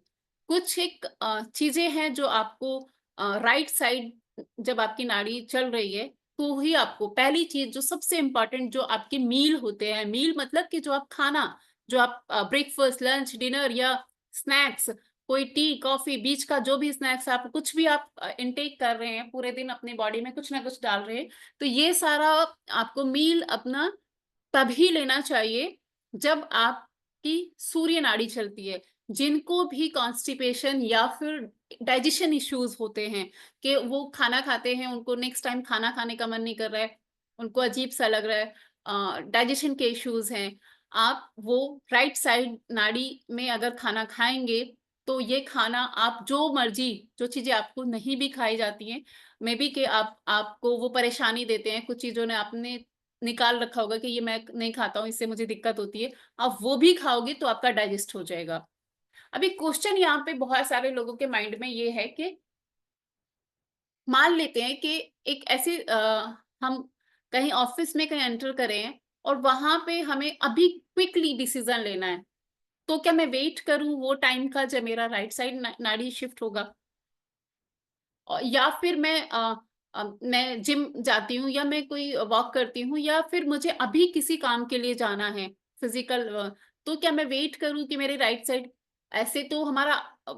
कुछ एक चीजें हैं जो आपको राइट साइड जब आपकी नाड़ी चल रही है तो ही आपको पहली चीज जो सबसे इंपॉर्टेंट, जो आपके मील होते हैं, मील मतलब कि जो आप खाना, जो आप ब्रेकफास्ट, लंच, डिनर या स्नैक्स, कोई टी, कॉफी, बीच का जो भी स्नैक्स आप कुछ भी आप इनटेक कर रहे हैं, पूरे दिन अपनी बॉडी में कुछ ना कुछ डाल रहे हैं, तो ये सारा आपको मील अपना तभी लेना चाहिए जब आपकी सूर्य नाड़ी चलती है। जिनको भी कॉन्स्टिपेशन या फिर डाइजेशन इश्यूज होते हैं कि वो खाना खाते हैं, उनको नेक्स्ट टाइम खाना खाने का मन नहीं कर रहा है, उनको अजीब सा लग रहा है, डाइजेशन के इश्यूज हैं, आप वो राइट साइड नाड़ी में अगर खाना खाएंगे तो ये खाना आप जो मर्जी, जो चीजें आपको नहीं भी खाई जाती हैं, मे बी कि आपको वो परेशानी देते हैं, कुछ चीजों ने आपने निकाल रखा होगा कि ये मैं नहीं खाता हूँ, इससे मुझे दिक्कत होती है, आप वो भी खाओगे तो आपका डाइजेस्ट हो जाएगा। अभी क्वेश्चन यहाँ पे बहुत सारे लोगों के माइंड में ये है कि मान लेते हैं कि एक ऐसे हम कहीं ऑफिस में कहीं एंटर करें और वहां पे हमें अभी क्विकली डिसीजन लेना है, तो क्या मैं वेट करूं वो टाइम का जब मेरा राइट साइड नाड़ी शिफ्ट होगा, या फिर मैं जिम जाती हूँ, या मैं कोई वॉक करती हूँ, या फिर मुझे अभी किसी काम के लिए जाना है फिजिकल, तो क्या मैं वेट करूँ कि मेरे राइट साइड, ऐसे तो हमारा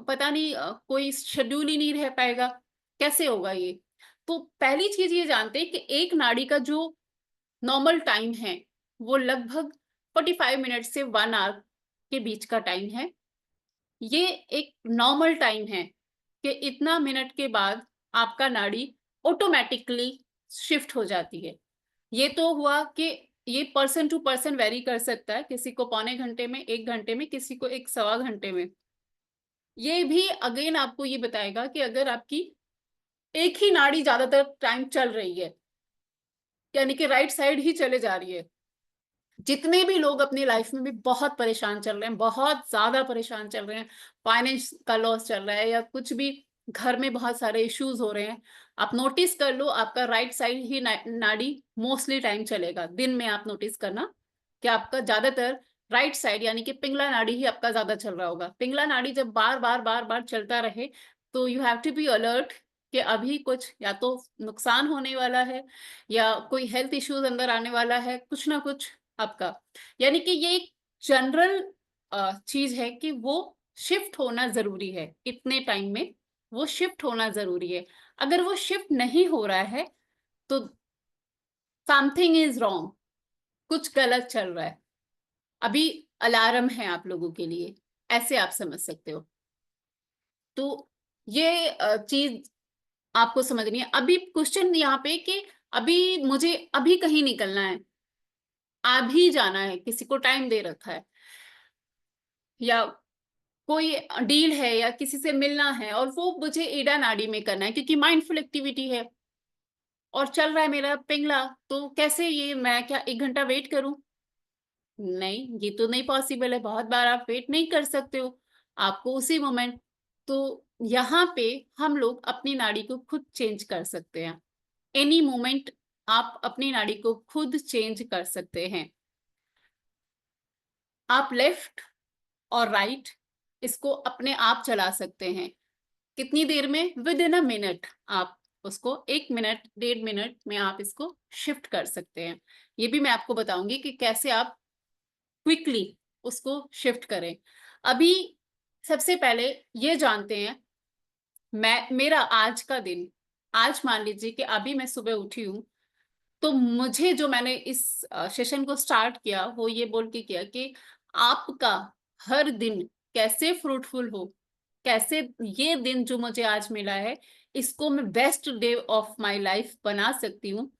पता नहीं कोई शेड्यूल ही नहीं रह पाएगा, कैसे होगा ये। तो पहली चीज ये जानते हैं कि एक नाड़ी का जो नॉर्मल टाइम है वो लगभग 45 मिनट से 1 आवर के बीच का टाइम है। ये एक नॉर्मल टाइम है कि इतना मिनट के बाद आपका नाड़ी ऑटोमेटिकली शिफ्ट हो जाती है। ये तो हुआ कि ये पर्सन टू पर्सन वेरी कर सकता है, किसी को पौने घंटे में, 1 घंटे में, किसी को 1 सवा घंटे में। ये भी अगेन आपको ये बताएगा कि अगर आपकी एक ही नाड़ी ज्यादातर टाइम चल रही है, यानी कि राइट साइड ही चले जा रही है, जितने भी लोग अपनी लाइफ में भी बहुत परेशान चल रहे हैं, बहुत ज्यादा परेशान चल रहे हैं, फाइनेंस का लॉस चल रहा है या कुछ भी घर में बहुत सारे इश्यूज हो रहे हैं, आप नोटिस कर लो आपका राइट साइड ही नाड़ी मोस्टली टाइम चलेगा। दिन में आप नोटिस करना कि आपका ज्यादातर राइट साइड यानी कि पिंगला नाड़ी ही आपका ज्यादा चल रहा होगा। पिंगला नाड़ी जब बार बार बार बार चलता रहे तो you have to be alert कि अभी कुछ या तो नुकसान होने वाला है या कोई हेल्थ इश्यूज अंदर आने वाला है, कुछ ना कुछ आपका, यानी कि ये एक जनरल चीज है कि वो शिफ्ट होना जरूरी है, इतने टाइम में वो शिफ्ट होना जरूरी है। अगर वो शिफ्ट नहीं हो रहा है तो समथिंग इज रॉन्ग, कुछ गलत चल रहा है, अभी अलार्म है आप लोगों के लिए, ऐसे आप समझ सकते हो। तो ये चीज आपको समझनी है। अभी क्वेश्चन यहाँ पे कि अभी मुझे अभी कहीं निकलना है, अभी जाना है, किसी को टाइम दे रखा है, या कोई डील है या किसी से मिलना है और वो मुझे ईडा नाड़ी में करना है क्योंकि माइंडफुल एक्टिविटी है और चल रहा है मेरा पिंगला, तो कैसे ये मैं क्या 1 घंटा वेट करूं? नहीं, ये तो नहीं पॉसिबल है, बहुत बार आप वेट नहीं कर सकते हो, आपको उसी मोमेंट। तो यहाँ पे हम लोग अपनी नाड़ी को खुद चेंज कर सकते हैं, एनी मोमेंट आप अपनी नाड़ी को खुद चेंज कर सकते हैं। आप लेफ्ट और राइट इसको अपने आप चला सकते हैं। कितनी देर में? विद इन अ मिनट आप उसको 1 मिनट 1.5 मिनट में आप इसको शिफ्ट कर सकते हैं। ये भी मैं आपको बताऊंगी कि कैसे आप क्विकली उसको शिफ्ट करें। अभी सबसे पहले ये जानते हैं, मेरा आज का दिन, आज मान लीजिए कि अभी मैं सुबह उठी हूँ, तो मुझे जो मैंने इस सेशन को स्टार्ट किया वो ये बोल के किया कि आपका हर दिन कैसे फ्रूटफुल हो, कैसे ये दिन जो मुझे आज मिला है इसको मैं best day of my life बना सकती हूँ,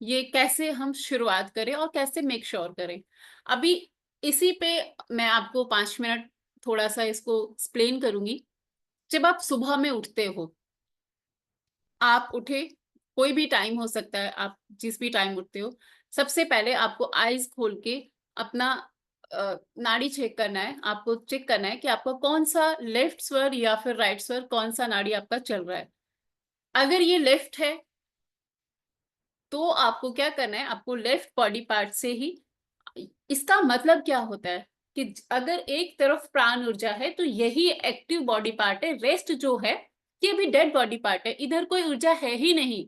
ये कैसे हम शुरुआत करें और कैसे मेक श्योर करें। अभी इसी पे मैं आपको 5 मिनट थोड़ा सा इसको एक्सप्लेन करूंगी। जब आप सुबह में उठते हो, आप उठे, कोई भी टाइम हो सकता है, आप जिस भी टाइम उठते हो, सबसे पहले आपको आईज खोल के अपना नाड़ी चेक करना है। आपको चेक करना है कि आपका कौन सा लेफ्ट स्वर या फिर राइट स्वर, कौन सा नाड़ी आपका चल रहा है। अगर ये लेफ्ट है तो आपको क्या करना है, आपको लेफ्ट बॉडी पार्ट से ही, इसका मतलब क्या होता है कि अगर एक तरफ प्राण ऊर्जा है तो यही एक्टिव बॉडी पार्ट है, रेस्ट जो है ये भी डेड बॉडी पार्ट है, इधर कोई ऊर्जा है ही नहीं।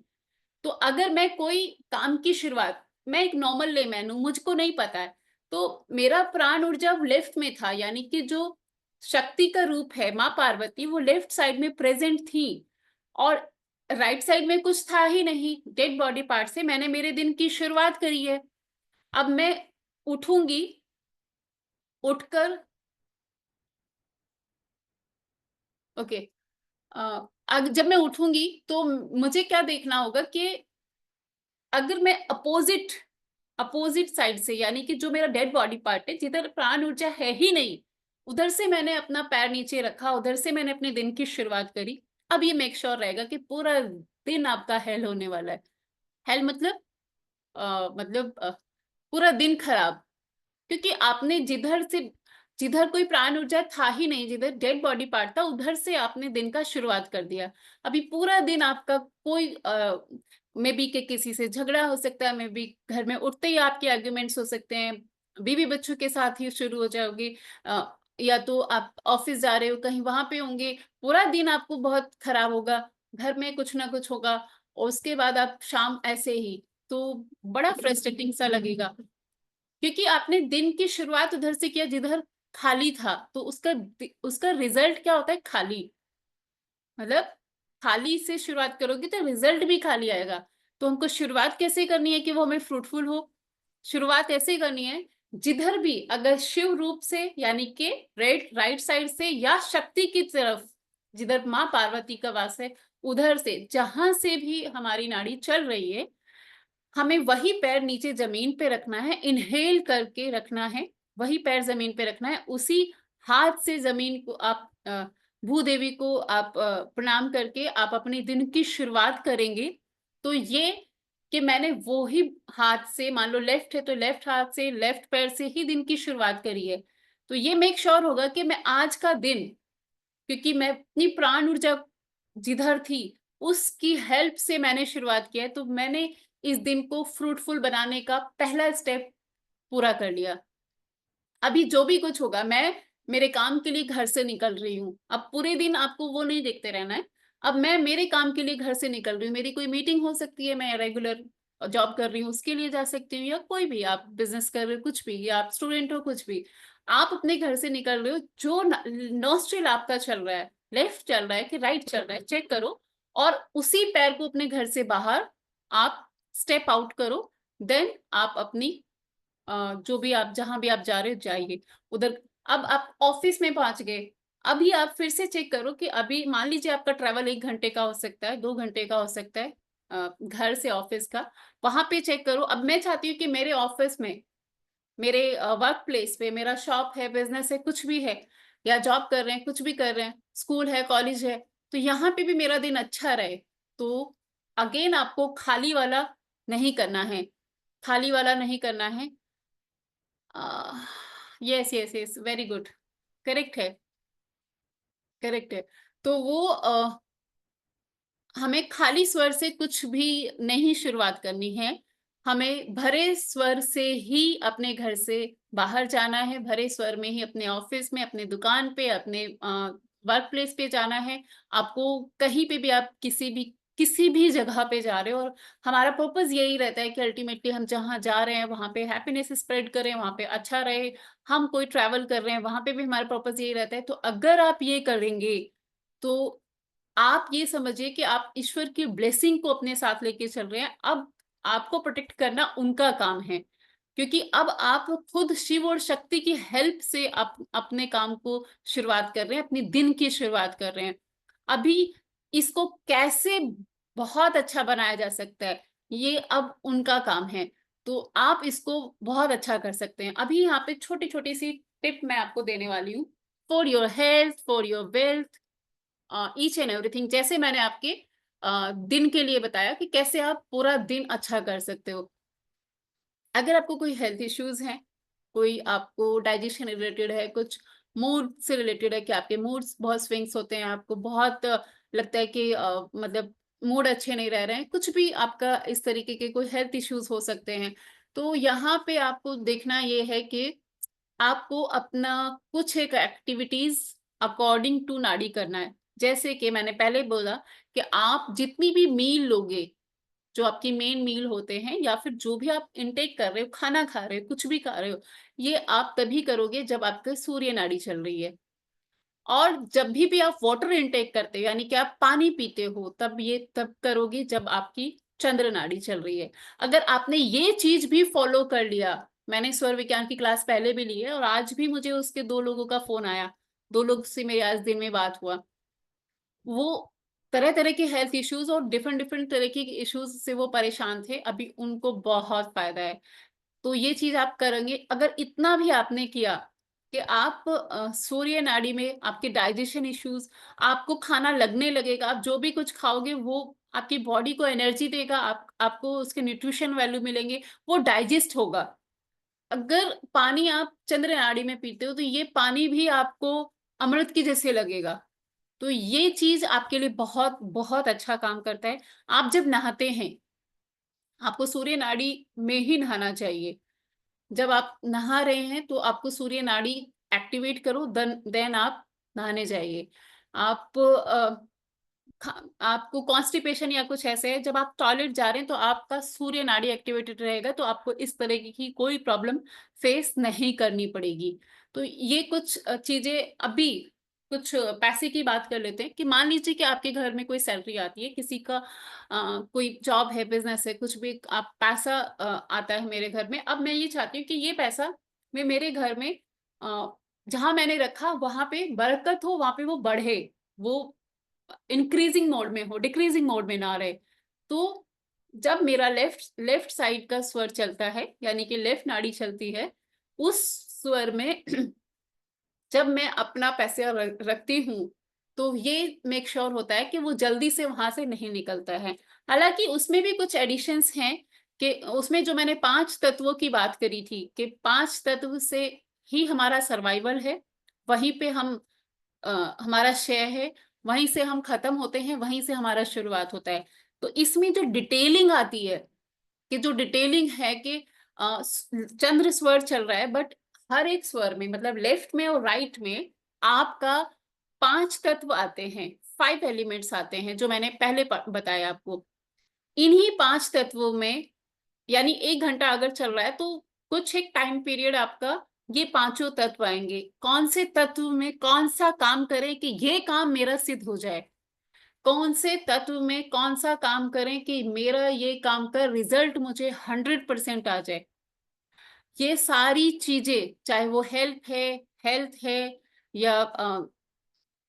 तो अगर मैं कोई काम की शुरुआत, मैं एक नॉर्मल लेमैन हूं, मुझको नहीं पता है, तो मेरा प्राण ऊर्जा लेफ्ट में था, यानी कि जो शक्ति का रूप है माँ पार्वती वो लेफ्ट साइड में प्रेजेंट थी, और राइट साइड में कुछ था ही नहीं। डेड बॉडी पार्ट से मैंने मेरे दिन की शुरुआत करी है। अब मैं उठूंगी, उठकर ओके, जब मैं उठूंगी तो मुझे क्या देखना होगा कि अगर मैं अपोजिट साइड से, यानी कि जो मेरा डेड बॉडी पार्ट है जिधर प्राण ऊर्जा है ही नहीं, उधर से मैंने अपना पैर नीचे रखा, उधर से मैंने अपने दिन की शुरुआत करी। अब ये मेक श्योर रहेगा कि पूरा दिन आपका हेल होने वाला है। हेल मतलब पूरा दिन खराब, क्योंकि आपने जिधर कोई प्राण ऊर्जा था ही नहीं, जिधर डेड बॉडी पार्ट था, उधर से आपने दिन का शुरुआत कर दिया। अभी पूरा दिन आपका कोई मे बी के किसी से झगड़ा हो सकता है, मे बी घर में उठते ही आपके आर्ग्यूमेंट्स हो सकते हैं, बीवी बच्चों के साथ ही शुरू हो जाओगे, या तो आप ऑफिस जा रहे हो कहीं वहां पे होंगे, पूरा दिन आपको बहुत खराब होगा, घर में कुछ ना कुछ होगा, और उसके बाद आप शाम ऐसे ही, तो बड़ा फ्रस्ट्रेटिंग सा लगेगा, क्योंकि आपने दिन की शुरुआत उधर से किया जिधर खाली था। तो उसका रिजल्ट क्या होता है, खाली, मतलब खाली से शुरुआत करोगे तो रिजल्ट भी खाली आएगा। तो हमको शुरुआत कैसे करनी है कि वो हमें फ्रूटफुल हो? शुरुआत ऐसे करनी है, जिधर भी अगर शिव रूप से, यानी कि राइट साइड से, या शक्ति की तरफ जिधर माँ पार्वती का वास है, उधर से जहां से भी हमारी नाड़ी चल रही है, हमें वही पैर नीचे जमीन पे रखना है, इनहेल करके रखना है, वही पैर जमीन पे रखना है, उसी हाथ से जमीन को आप भूदेवी को आप प्रणाम करके आप अपने दिन की शुरुआत करेंगे। तो ये कि मैंने वो ही हाथ से, मान लो लेफ्ट है तो लेफ्ट हाथ से, लेफ्ट पैर से ही दिन की शुरुआत करी है, तो ये मेक श्योर होगा कि मैं आज का दिन, क्योंकि मैं अपनी प्राण ऊर्जा जिधर थी उसकी हेल्प से मैंने शुरुआत किया है, तो मैंने इस दिन को फ्रूटफुल बनाने का पहला स्टेप पूरा कर लिया। अभी जो भी कुछ होगा, मैं मेरे काम के लिए घर से निकल रही हूँ, अब पूरे दिन आपको वो नहीं देखते रहना है, अब मैं मेरे काम के लिए घर से निकल रही हूँ, मेरी कोई मीटिंग हो सकती है, मैं रेगुलर जॉब कर रही हूँ उसके लिए जा सकती हूँ, या कोई भी आप बिजनेस कर रहे हो कुछ भी, या आप स्टूडेंट हो कुछ भी, आप अपने घर से निकल रहे हो, जो नॉस्ट्रिल आपका चल रहा है, लेफ्ट चल रहा है कि राइट चल रहा है, चेक करो, और उसी पैर को अपने घर से बाहर आप स्टेप आउट करो। देन आप अपनी जो भी आप जहां भी आप जा रहे हो जाइए उधर। अब आप ऑफिस में पहुंच गए, अभी आप फिर से चेक करो कि अभी मान लीजिए आपका ट्रैवल 1 घंटे का हो सकता है, 2 घंटे का हो सकता है, घर से ऑफिस का, वहां पे चेक करो। अब मैं चाहती हूँ कि मेरे ऑफिस में, मेरे वर्क प्लेस पे, मेरा शॉप है, बिजनेस है, कुछ भी है, या जॉब कर रहे हैं, कुछ भी कर रहे हैं, स्कूल है, कॉलेज है, तो यहाँ पे भी मेरा दिन अच्छा रहे। तो अगेन आपको खाली वाला नहीं करना है, खाली वाला नहीं करना है। Yes yes yes, very good, correct है, करेक्ट है। तो वो हमें खाली स्वर से कुछ भी नहीं शुरुआत करनी है, हमें भरे स्वर से ही अपने घर से बाहर जाना है, भरे स्वर में ही अपने ऑफिस में, अपने दुकान पे, अपने वर्क प्लेस पे जाना है। आपको कहीं पे भी, आप किसी भी किसी भी जगह पे जा रहे हो, और हमारा पर्पस यही रहता है कि अल्टीमेटली हम जहाँ जा रहे हैं वहां पे हैप्पीनेस स्प्रेड करें, वहां पे अच्छा रहे। हम कोई ट्रैवल कर रहे हैं वहां पे भी हमारा पर्पस यही रहता है। तो अगर आप ये करेंगे तो आप ये समझिए कि आप ईश्वर की ब्लेसिंग को अपने साथ लेके चल रहे हैं। अब आपको प्रोटेक्ट करना उनका काम है, क्योंकि अब आप खुद शिव और शक्ति की हेल्प से आप अपने काम को शुरुआत कर रहे हैं, अपनी दिन की शुरुआत कर रहे हैं। अभी इसको कैसे बहुत अच्छा बनाया जा सकता है, ये अब उनका काम है। तो आप इसको बहुत अच्छा कर सकते हैं। अभी यहाँ पे छोटी छोटी सी टिप मैं आपको देने वाली हूँ, for your health, for your wealth, each and everything. जैसे मैंने आपके दिन के लिए बताया कि कैसे आप पूरा दिन अच्छा कर सकते हो। अगर आपको कोई हेल्थ इश्यूज हैं, कोई आपको डाइजेशन रिलेटेड है, कुछ मूड से रिलेटेड है कि आपके मूड्स बहुत स्विंग्स होते हैं, आपको बहुत लगता है कि मतलब मूड अच्छे नहीं रह रहे हैं, कुछ भी आपका इस तरीके के कोई हेल्थ इश्यूज हो सकते हैं, तो यहाँ पे आपको देखना ये है कि आपको अपना कुछ एक एक्टिविटीज अकॉर्डिंग टू नाड़ी करना है। जैसे कि मैंने पहले बोला कि आप जितनी भी मील लोगे, जो आपकी मेन मील होते हैं, या फिर जो भी आप इनटेक कर रहे हो, खाना खा रहे हो, कुछ भी खा रहे हो, ये आप तभी करोगे जब आपका सूर्य नाड़ी चल रही है। और जब भी आप वाटर इनटेक करते हो, यानी कि आप पानी पीते हो, तब करोगे जब आपकी चंद्र नाड़ी चल रही है। अगर आपने ये चीज भी फॉलो कर लिया, मैंने स्वर विज्ञान की क्लास पहले भी ली है और आज भी मुझे उसके 2 लोगों का फोन आया, 2 लोग से मेरी आज दिन में बात हुआ, वो तरह तरह के हेल्थ इश्यूज और डिफरेंट डिफरेंट तरह के इश्यूज से वो परेशान थे, अभी उनको बहुत फायदा है। तो ये चीज आप करेंगे, अगर इतना भी आपने किया कि आप सूर्य नाड़ी में आपके डाइजेशन इश्यूज, आपको खाना लगने लगेगा, आप जो भी कुछ खाओगे वो आपकी बॉडी को एनर्जी देगा, आपको उसके न्यूट्रिशन वैल्यू मिलेंगे, वो डाइजेस्ट होगा। अगर पानी आप चंद्र नाड़ी में पीते हो तो ये पानी भी आपको अमृत की जैसे लगेगा। तो ये चीज आपके लिए बहुत बहुत अच्छा काम करता है। आप जब नहाते हैं, आपको सूर्य नाड़ी में ही नहाना चाहिए। जब आप नहा रहे हैं तो आपको सूर्य नाड़ी एक्टिवेट करो, देन आप नहाने जाइए। आप आपको कॉन्स्टिपेशन या कुछ ऐसे है, जब आप टॉयलेट जा रहे हैं तो आपका सूर्य नाड़ी एक्टिवेटेड रहेगा, तो आपको इस तरह की कोई प्रॉब्लम फेस नहीं करनी पड़ेगी। तो ये कुछ चीजें। अभी कुछ पैसे की बात कर लेते हैं कि मान लीजिए कि आपके घर में कोई सैलरी आती है, किसी का कोई जॉब है, बिजनेस है, कुछ भी आप पैसा आता है मेरे घर में। अब मैं ये चाहती हूँ कि ये पैसा मैं मेरे घर में जहां मैंने रखा वहां पे बरकत हो, वहां पे वो बढ़े, वो इंक्रीजिंग मोड में हो, डिक्रीजिंग मोड में ना रहे। तो जब मेरा लेफ्ट साइड का स्वर चलता है, यानी कि लेफ्ट नाड़ी चलती है, उस स्वर में जब मैं अपना पैसा रखती हूँ तो ये मेक श्योर होता है कि वो जल्दी से वहां से नहीं निकलता है। हालांकि उसमें भी कुछ एडिशंस हैं कि उसमें जो मैंने 5 तत्वों की बात करी थी कि 5 तत्व से ही हमारा सर्वाइवल है, वहीं पे हम हमारा क्षय है, वहीं से हम खत्म होते हैं, वहीं से हमारा शुरुआत होता है। तो इसमें जो डिटेलिंग आती है, कि जो डिटेलिंग है कि चंद्र स्वर चल रहा है, बट हर एक स्वर में, मतलब लेफ्ट में और राइट में आपका 5 तत्व आते हैं, 5 एलिमेंट्स आते हैं, जो मैंने पहले बताया आपको। इन्हीं 5 तत्वों में, यानी 1 घंटा अगर चल रहा है तो कुछ एक टाइम पीरियड आपका ये 5 तत्व आएंगे, कौन से तत्व में कौन सा काम करे कि ये काम मेरा सिद्ध हो जाए, कौन से तत्व में कौन सा काम करें कि मेरा ये काम का रिजल्ट मुझे 100% आ जाए। ये सारी चीजें, चाहे वो हेल्थ है या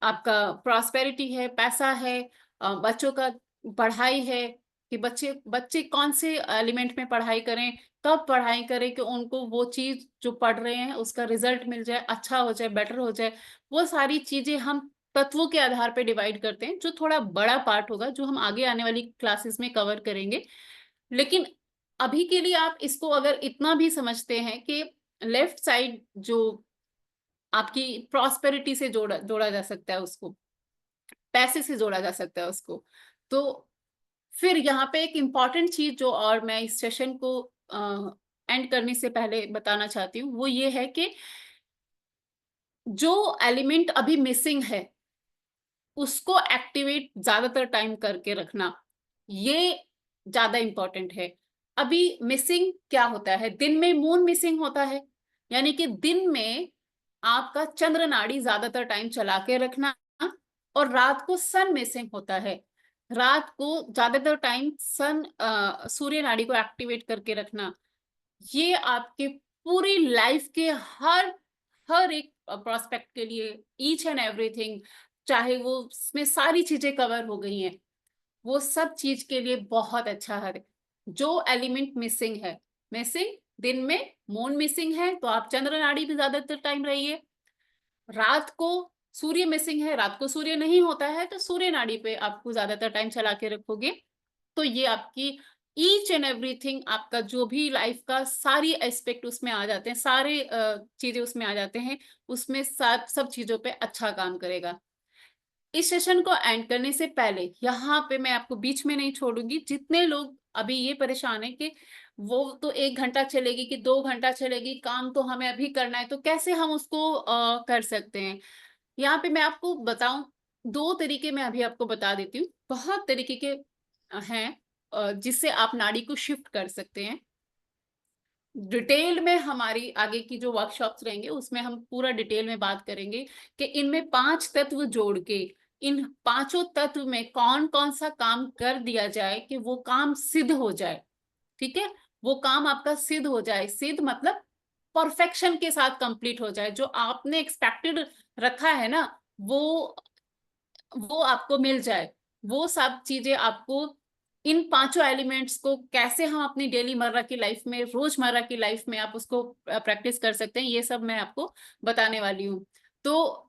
आपका प्रॉस्पेरिटी है, पैसा है, बच्चों का पढ़ाई है, कि बच्चे बच्चे कौन से एलिमेंट में पढ़ाई करें, कब पढ़ाई करें कि उनको वो चीज जो पढ़ रहे हैं उसका रिजल्ट मिल जाए, अच्छा हो जाए, बेटर हो जाए। वो सारी चीजें हम तत्वों के आधार पे डिवाइड करते हैं, जो थोड़ा बड़ा पार्ट होगा, जो हम आगे आने वाली क्लासेस में कवर करेंगे। लेकिन अभी के लिए आप इसको अगर इतना भी समझते हैं कि लेफ्ट साइड जो आपकी प्रॉस्पेरिटी से जोड़ा जोड़ा जा सकता है, उसको पैसे से जोड़ा जा सकता है उसको। तो फिर यहाँ पे एक इम्पॉर्टेंट चीज जो, और मैं इस सेशन को एंड करने से पहले बताना चाहती हूँ, वो ये है कि जो एलिमेंट अभी मिसिंग है उसको एक्टिवेट ज्यादातर टाइम करके रखना। ये ज्यादा इंपॉर्टेंट है। अभी मिसिंग क्या होता है, दिन में मून मिसिंग होता है, यानी कि दिन में आपका चंद्र नाड़ी ज्यादातर टाइम चला के रखना, और रात को सन मिसिंग होता है। रात को ज्यादातर टाइम सन सूर्य नाड़ी को एक्टिवेट करके रखना। ये आपके पूरी लाइफ के हर हर एक प्रोस्पेक्ट के लिए, ईच एंड एवरीथिंग, चाहे वो उसमें सारी चीजें कवर हो गई हैं, वो सब चीज के लिए बहुत अच्छा है। जो एलिमेंट मिसिंग है, मिसिंग दिन में मून मिसिंग है तो आप चंद्र नाड़ी पे ज्यादातर टाइम रहिए। रात को सूर्य मिसिंग है, रात को सूर्य नहीं होता है तो सूर्य नाड़ी पे आपको ज्यादातर टाइम चला के रखोगे। तो ये आपकी ईच एंड एवरीथिंग, आपका जो भी लाइफ का सारी एस्पेक्ट उसमें आ जाते हैं, सारे चीजें उसमें आ जाते हैं, उसमें सब चीजों पे अच्छा काम करेगा। इस सेशन को एंड करने से पहले यहाँ पे मैं आपको बीच में नहीं छोड़ूंगी। जितने लोग अभी ये परेशान है कि वो तो 1 घंटा चलेगी कि 2 घंटा चलेगी, काम तो हमें अभी करना है, तो कैसे हम उसको कर सकते हैं, यहाँ पे मैं आपको बताऊं। 2 तरीके मैं अभी आपको बता देती हूँ, बहुत तरीके के हैं जिससे आप नाड़ी को शिफ्ट कर सकते हैं। डिटेल में हमारी आगे की जो वर्कशॉप्स रहेंगे उसमें हम पूरा डिटेल में बात करेंगे कि इनमें 5 तत्व जोड़ के इन 5 तत्व में कौन कौन सा काम कर दिया जाए कि वो काम सिद्ध हो जाए। ठीक है, वो काम आपका सिद्ध हो जाए, सिद्ध मतलब परफेक्शन के साथ कंप्लीट हो जाए, जो आपने एक्सपेक्टेड रखा है ना, वो आपको मिल जाए। वो सब चीजें आपको, इन 5 एलिमेंट्स को कैसे हम अपनी डेली मर्रा की लाइफ में, रोजमर्रा की लाइफ में आप उसको प्रैक्टिस कर सकते हैं, ये सब मैं आपको बताने वाली हूँ। तो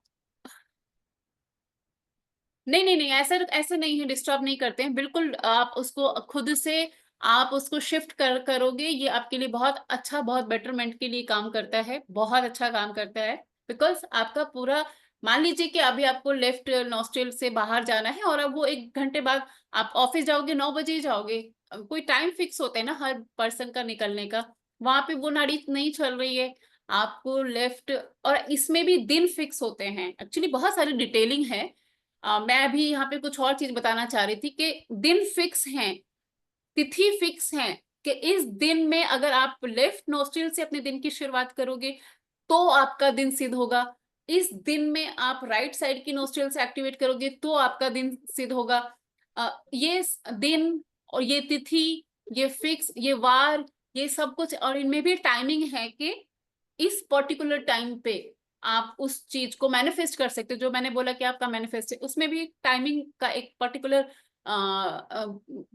नहीं नहीं नहीं, ऐसा ऐसा नहीं है, डिस्टर्ब नहीं करते हैं बिल्कुल। आप उसको खुद से आप उसको शिफ्ट करोगे, ये आपके लिए बहुत अच्छा, बहुत बेटरमेंट के लिए काम करता है, बहुत अच्छा काम करता है। बिकॉज आपका पूरा, मान लीजिए कि अभी आपको लेफ्ट नॉस्ट्रिल से बाहर जाना है और अब वो 1 घंटे बाद आप ऑफिस जाओगे, 9 बजे ही जाओगे, कोई टाइम फिक्स होता है ना हर पर्सन का निकलने का, वहां पे वो नाड़ी नहीं चल रही है आपको लेफ्ट। और इसमें भी दिन फिक्स होते हैं, एक्चुअली बहुत सारी डिटेलिंग है। मैं अभी यहाँ पे कुछ और चीज बताना चाह रही थी कि दिन फिक्स हैं, तिथि फिक्स हैं, कि इस दिन में अगर आप लेफ्ट नोस्ट्रिल से अपने दिन की शुरुआत करोगे तो आपका दिन सिद्ध होगा। इस दिन में आप राइट साइड की नोस्ट्रिल से एक्टिवेट करोगे तो आपका दिन सिद्ध होगा। ये दिन और ये तिथि, ये फिक्स, ये वार, ये सब कुछ, और इनमें भी टाइमिंग है कि इस पर्टिकुलर टाइम पे आप उस चीज को मैनिफेस्ट कर सकते हो। जो मैंने बोला कि आपका मैनिफेस्ट है, उसमें भी टाइमिंग का एक पर्टिकुलर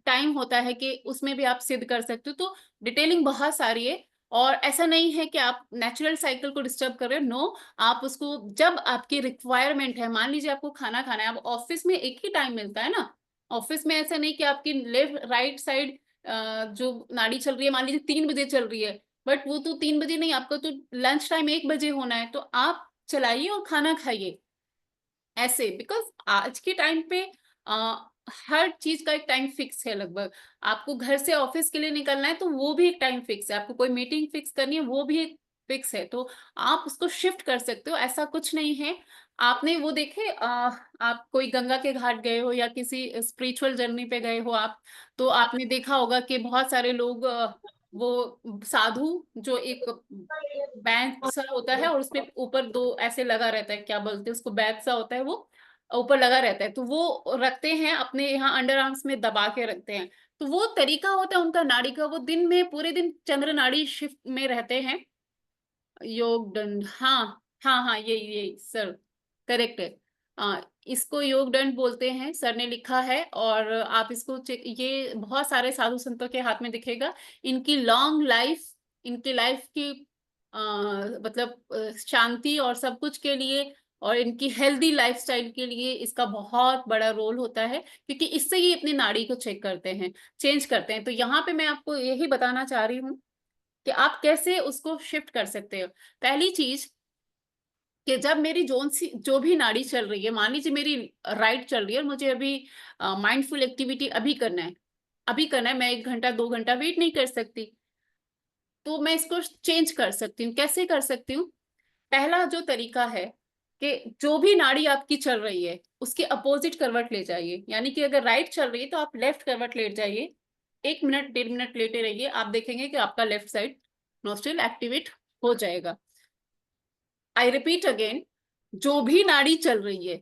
टाइम होता है कि उसमें भी आप सिद्ध कर सकते हो। तो डिटेलिंग बहुत सारी है, और ऐसा नहीं है कि आप नेचुरल साइकिल को डिस्टर्ब कर रहे हो, नो। आप उसको जब आपकी रिक्वायरमेंट है, मान लीजिए आपको खाना खाना है, आप ऑफिस में एक ही टाइम मिलता है ना, ऑफिस में ऐसा नहीं कि आपकी लेफ्ट राइट साइड जो नाड़ी चल रही है मान लीजिए 3 बजे चल रही है, बट वो तो 3 बजे नहीं, आपका तो लंच टाइम 1 बजे होना है, तो आप चलाइए और खाना खाइए ऐसे। बिकॉज आज के टाइम पे हर चीज का एक टाइम फिक्स है लगभग। आपको घर से ऑफिस के लिए निकलना है तो वो भी एक टाइम फिक्स है, आपको कोई मीटिंग फिक्स करनी है वो भी एक फिक्स है, तो आप उसको शिफ्ट कर सकते हो, ऐसा कुछ नहीं है। आपने वो देखे आप कोई गंगा के घाट गए हो या किसी स्पिरिचुअल जर्नी पे गए हो आप, तो आपने देखा होगा कि बहुत सारे लोग वो साधु जो एक बैंक सा होता है और उसपे ऊपर 2 ऐसे लगा रहता है, क्या बोलते हैं उसको, बैग सा होता है, वो ऊपर लगा रहता है, तो वो रखते हैं अपने यहाँ अंडर आर्म्स में दबा के रखते हैं। तो वो तरीका होता है उनका नाड़ी का, वो दिन में पूरे दिन चंद्र नाड़ी शिफ्ट में रहते हैं। योग दंड, हाँ हाँ हाँ, ये सर करेक्ट है। इसको योग दंड बोलते हैं, सर ने लिखा है, और आप इसको ये बहुत सारे साधु संतों के हाथ में दिखेगा। इनकी लॉन्ग लाइफ, इनकी लाइफ की मतलब शांति और सब कुछ के लिए, और इनकी हेल्दी लाइफस्टाइल के लिए इसका बहुत बड़ा रोल होता है, क्योंकि इससे ही अपनी नाड़ी को चेक करते हैं, चेंज करते हैं। तो यहाँ पे मैं आपको यही बताना चाह रही हूँ कि आप कैसे उसको शिफ्ट कर सकते हो। पहली चीज कि जब मेरी जो भी नाड़ी चल रही है, मान लीजिए मेरी राइट चल रही है और मुझे अभी माइंडफुल एक्टिविटी अभी करना है, अभी करना है, मैं 1 घंटा 2 घंटा वेट नहीं कर सकती, तो मैं इसको चेंज कर सकती हूँ। कैसे कर सकती हूँ? पहला जो तरीका है कि जो भी नाड़ी आपकी चल रही है उसके अपोजिट करवट ले जाइए, यानी कि अगर राइट चल रही है तो आप लेफ्ट करवट लेट जाइए, 1 मिनट 1.5 मिनट लेटे रहिए, आप देखेंगे कि आपका लेफ्ट साइड नोस्ट्रिल एक्टिवेट हो जाएगा। आई रिपीट अगेन, जो भी नाड़ी चल रही है,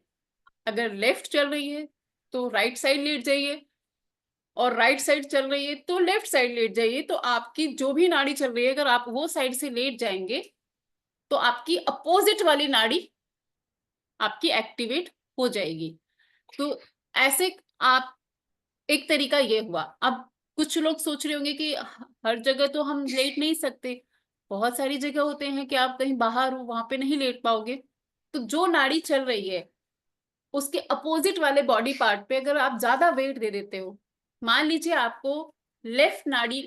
अगर लेफ्ट चल रही है तो राइट साइड लेट जाइए, और राइट साइड चल रही है तो लेफ्ट साइड लेट जाइए। तो आपकी जो भी नाड़ी चल रही है, अगर आप वो साइड से लेट जाएंगे तो आपकी अपोजिट वाली नाड़ी आपकी एक्टिवेट हो जाएगी। तो ऐसे आप, एक तरीका ये हुआ। अब कुछ लोग सोच रहे होंगे कि हर जगह तो हम लेट नहीं सकते, बहुत सारी जगह होते हैं कि आप कहीं बाहर हो, वहां पे नहीं लेट पाओगे। तो जो नाड़ी चल रही है उसके अपोजिट वाले बॉडी पार्ट पे अगर आप ज्यादा वेट दे देते हो, मान लीजिए आपको लेफ्ट नाड़ी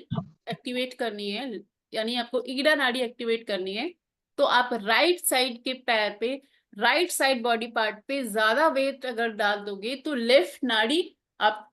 एक्टिवेट करनी है, यानी आपको ईडा नाड़ी एक्टिवेट करनी है, तो आप राइट साइड के पैर पे, राइट साइड बॉडी पार्ट पे ज्यादा वेट अगर डाल दोगे तो लेफ्ट नाड़ी आप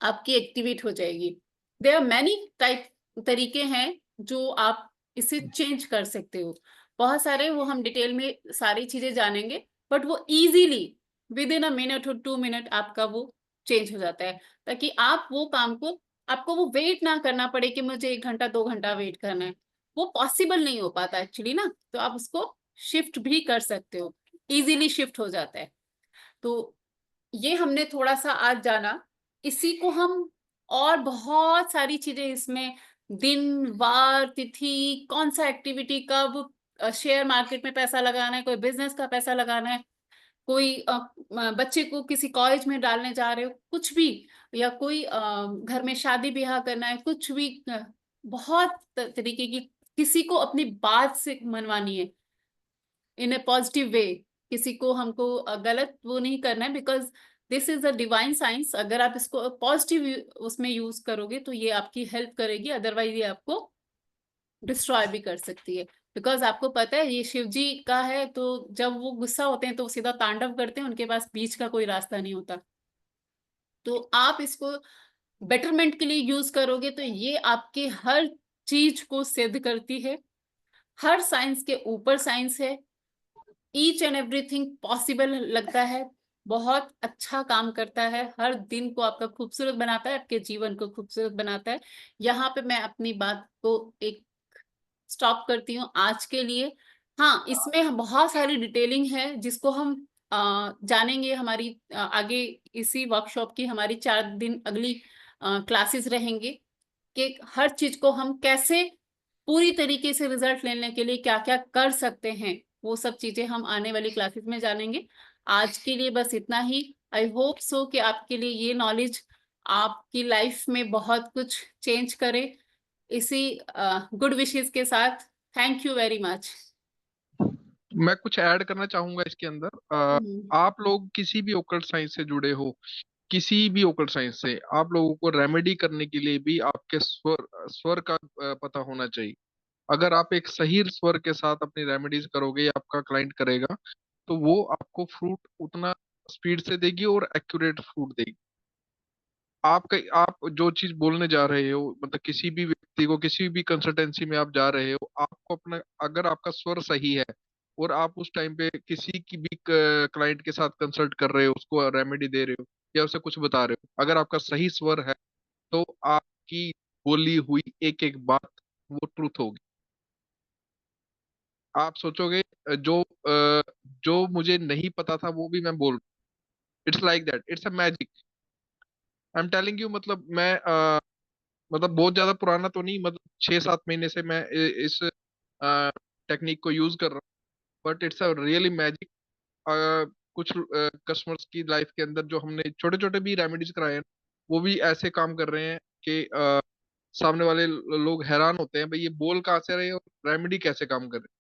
आपकी एक्टिवेट हो जाएगी। देयर आर मैनी टाइप तरीके हैं जो आप इसे चेंज कर सकते हो, बहुत सारे, वो हम डिटेल में सारी चीजें जानेंगे, बट वो easily with in a minute और 2 मिनट आपका वो चेंज हो जाता है, ताकि आप वो काम को, आपको वो वेट ना करना पड़े कि मुझे 1 घंटा 2 घंटा वेट करना है, वो पॉसिबल नहीं हो पाता एक्चुअली ना। तो आप उसको शिफ्ट भी कर सकते हो, इजीली शिफ्ट हो जाता है। तो ये हमने थोड़ा सा आज जाना, इसी को हम, और बहुत सारी चीजें इसमें, दिन वार तिथि, कौन सा एक्टिविटी कब, शेयर मार्केट में पैसा लगाना है, कोई बिजनेस का पैसा लगाना है, कोई बच्चे को किसी कॉलेज में डालने जा रहे हो, कुछ भी, या कोई घर में शादी ब्याह करना है, कुछ भी, बहुत तरीके की, किसी को अपनी बात से मनवानी है इन ए पॉजिटिव वे, किसी को हमको गलत वो नहीं करना है, because this is a divine science. अगर आप इसको पॉजिटिव उसमें यूज करोगे तो ये आपकी हेल्प करेगी, अदरवाइज ये आपको डिस्ट्रॉय भी कर सकती है। बिकॉज आपको पता है ये शिव जी का है, तो जब वो गुस्सा होते हैं तो वो सीधा तांडव करते हैं, उनके पास बीच का कोई रास्ता नहीं होता। तो आप इसको बेटरमेंट के लिए यूज करोगे तो ये आपके हर चीज को सिद्ध करती है, हर साइंस के ऊपर साइंस है, ईच एंड एवरीथिंग पॉसिबल लगता है, बहुत अच्छा काम करता है, हर दिन को आपका खूबसूरत बनाता है, आपके जीवन को खूबसूरत बनाता है। यहाँ पे मैं अपनी बात को एक स्टॉप करती हूँ आज के लिए। हाँ, इसमें बहुत सारी डिटेलिंग है जिसको हम जानेंगे हमारी आगे, इसी वर्कशॉप की हमारी 4 दिन अगली क्लासेस रहेंगे कि हर चीज को हम कैसे पूरी तरीके से रिजल्ट लेने के लिए क्या क्या कर सकते हैं, वो सब चीजें हम आने वाली क्लासेस में जानेंगे। आज के लिए बस इतना ही। आई होप सो कि आपके लिए ये नॉलेज आपकी लाइफ में बहुत कुछ चेंज करे। इसी गुड विशेस के साथ, थैंक यू वेरी मच। मैं कुछ ऐड करना चाहूंगा इसके अंदर। आप लोग किसी भी ओकल्ट साइंस से जुड़े हो, किसी भी ओकल्ट साइंस से, आप लोगों को रेमेडी करने के लिए भी आपके स्वर स्वर का पता होना चाहिए। अगर आप एक सही स्वर के साथ अपनी रेमेडीज करोगे या आपका क्लाइंट करेगा, तो वो आपको फ्रूट उतना स्पीड से देगी और एक्यूरेट फ्रूट देगी। आप जो चीज बोलने जा रहे हो, मतलब किसी भी व्यक्ति को, किसी भी कंसल्टेंसी में आप जा रहे हो, आपको अपना, अगर आपका स्वर सही है और आप उस टाइम पे किसी की भी क्लाइंट के साथ कंसल्ट कर रहे हो, उसको रेमेडी दे रहे हो या उसे कुछ बता रहे हो, अगर आपका सही स्वर है, तो आपकी बोली हुई एक एक बात वो ट्रूथ होगी। आप सोचोगे जो मुझे नहीं पता था वो भी मैं बोल, it's like that, it's a magic, I am telling you. मतलब मैं मतलब बहुत ज्यादा पुराना तो नहीं, मतलब 6-7 महीने से मैं इस टेक्निक को यूज कर रहा हूँ, but it's a really magic. कुछ कस्टमर्स की लाइफ के अंदर जो हमने छोटे छोटे भी रेमेडीज कराए हैं, वो भी ऐसे काम कर रहे हैं कि सामने वाले लोग हैरान होते हैं, भाई ये बोल कहाँ से रहे और रेमेडी कैसे काम कर रहे हैं।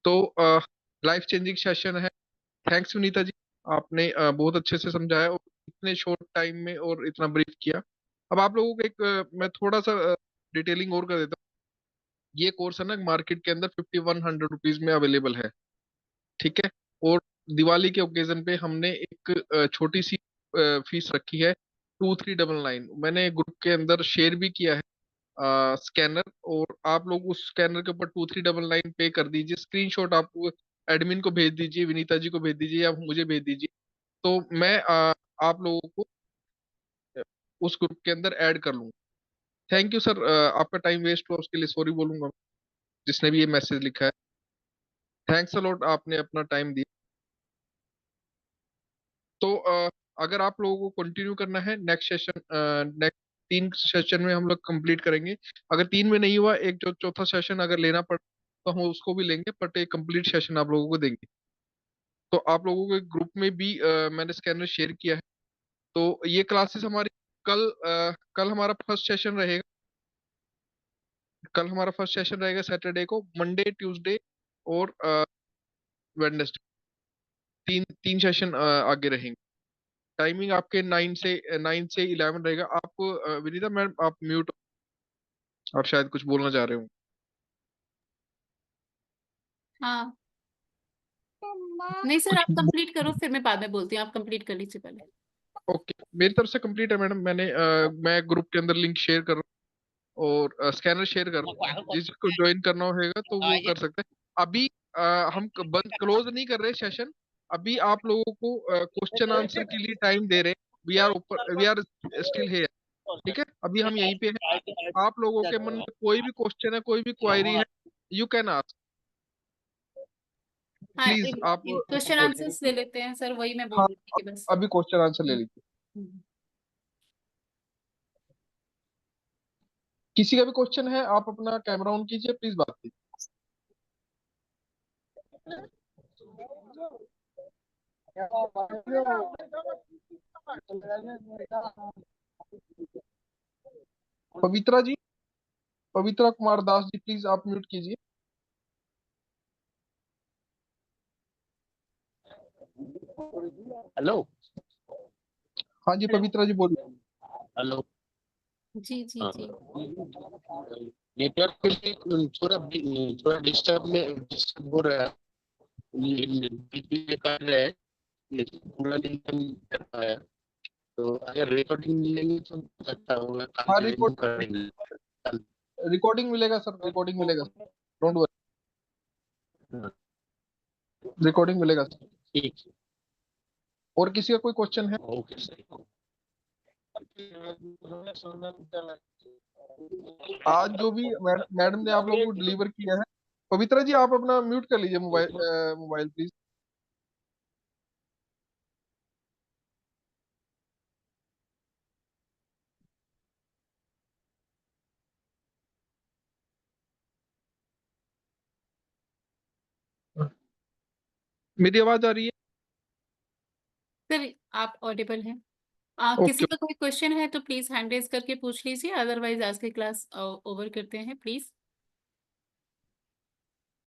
तो लाइफ चेंजिंग सेशन है। थैंक्स सुनीता जी, आपने बहुत अच्छे से समझाया और इतने शॉर्ट टाइम में और इतना ब्रीफ किया। अब आप लोगों को एक मैं थोड़ा सा डिटेलिंग और कर देता हूँ। ये कोर्स है ना, मार्केट के अंदर 5100 रुपीज में अवेलेबल है, ठीक है। और दिवाली के ओकेजन पे हमने एक छोटी सी फीस रखी है, 2399। मैंने ग्रुप के अंदर शेयर भी किया है स्कैनर, और आप लोग उस स्कैनर के ऊपर 2399 पे कर दीजिए। स्क्रीनशॉट आप एडमिन को भेज दीजिए, विनीता जी को भेज दीजिए या मुझे भेज दीजिए, तो मैं आप लोगों को उस ग्रुप के अंदर ऐड कर लूंगा। थैंक यू सर, आपका टाइम वेस्ट हुआ उसके लिए सॉरी बोलूंगा जिसने भी ये मैसेज लिखा है। थैंक्स अ लॉट, आपने अपना टाइम दिया। तो अगर आप लोगों को कंटिन्यू करना है नेक्स्ट सेशन, नेक्स्ट 3 सेशन में हम लोग कंप्लीट करेंगे। अगर 3 में नहीं हुआ, एक जो चौथा सेशन अगर लेना पड़ा तो हम उसको भी लेंगे, बट एक कंप्लीट सेशन आप लोगों को देंगे। तो आप लोगों के ग्रुप में भी मैंने स्कैनर शेयर किया है। तो ये क्लासेस हमारी कल हमारा फर्स्ट सेशन रहेगा। कल हमारा फर्स्ट सेशन रहेगा सैटरडे को, मंडे, ट्यूसडे और वेडनेसडे, तीन तीन सेशन आगे रहेंगे। टाइमिंग आपके 9 से 11 रहेगा। आप विनीता मैम आप म्यूट, आप शायद कुछ बोलना चाह रहे हो। हाँ नहीं सर, आप कंप्लीट करो, फिर मैं बाद में बोलती हूँ। आप कंप्लीट कर लीजिए पहले। ओके, मेरी तरफ से कंप्लीट है मैडम। मैं ग्रुप के अंदर लिंक शेयर कर रहा हूँ और स्कैनर शेयर कर रहा हूँ। जिसको ज्वाइन करना होगा तो वो कर सकते हैं। अभी हम बंद क्लोज नहीं कर रहे सेशन। अभी आप लोगों को क्वेश्चन आंसर के लिए टाइम दे रहे हैं। वी आर स्टिल हियर, ठीक है। अभी हम यहीं पे हैं। आप लोगों के मन में कोई भी क्वेश्चन है, कोई भी क्वायरी है, यू कैन आस्क हाँ, प्लीज। आप क्वेश्चन आंसर्स ले लेते हैं सर, वही मैं बोल हाँ, रही थी कि बस। अभी क्वेश्चन आंसर ले लीजिए। हम्म। किसी का भी क्वेश्चन है आप अपना कैमरा ऑन कीजिए, प्लीज बात कीजिए। पवित्रा जी, पवित्रा कुमार दास जी, प्लीज आप म्यूट कीजिए। हेलो हाँ जी पवित्रा जी बोलिए। हेलो। जी जी हाँ, जी। नेटवर्क के लिए थोड़ा डिस्टर्ब हो रहा है। ये कर रहे हैं, लेकिन पूरा दिन नहीं कर पाया। तो अगर रिकॉर्डिंग मिलेंगे तो अच्छा होगा, हाँ, कंटिन्यू करेंगे। रिकॉर्डिंग मिलेगा सर, रिकॉर्डिंग मिलेगा, डोंट वरी, हाँ, रिकॉर्डिंग मिलेगा सर। ठीक है, और किसी का कोई क्वेश्चन है? Okay sir. आज जो भी मैडम ने आप लोगों को डिलीवर किया है। पवित्रा जी आप अपना म्यूट कर लीजिए मोबाइल प्लीज। मेरी आवाज आ रही है? सर आप ऑडिबल हैं। किसी ओके, का कोई क्वेश्चन है तो प्लीज हैंड रेज करके पूछ लीजिए, अदरवाइज आज की क्लास ओवर करते हैं प्लीज।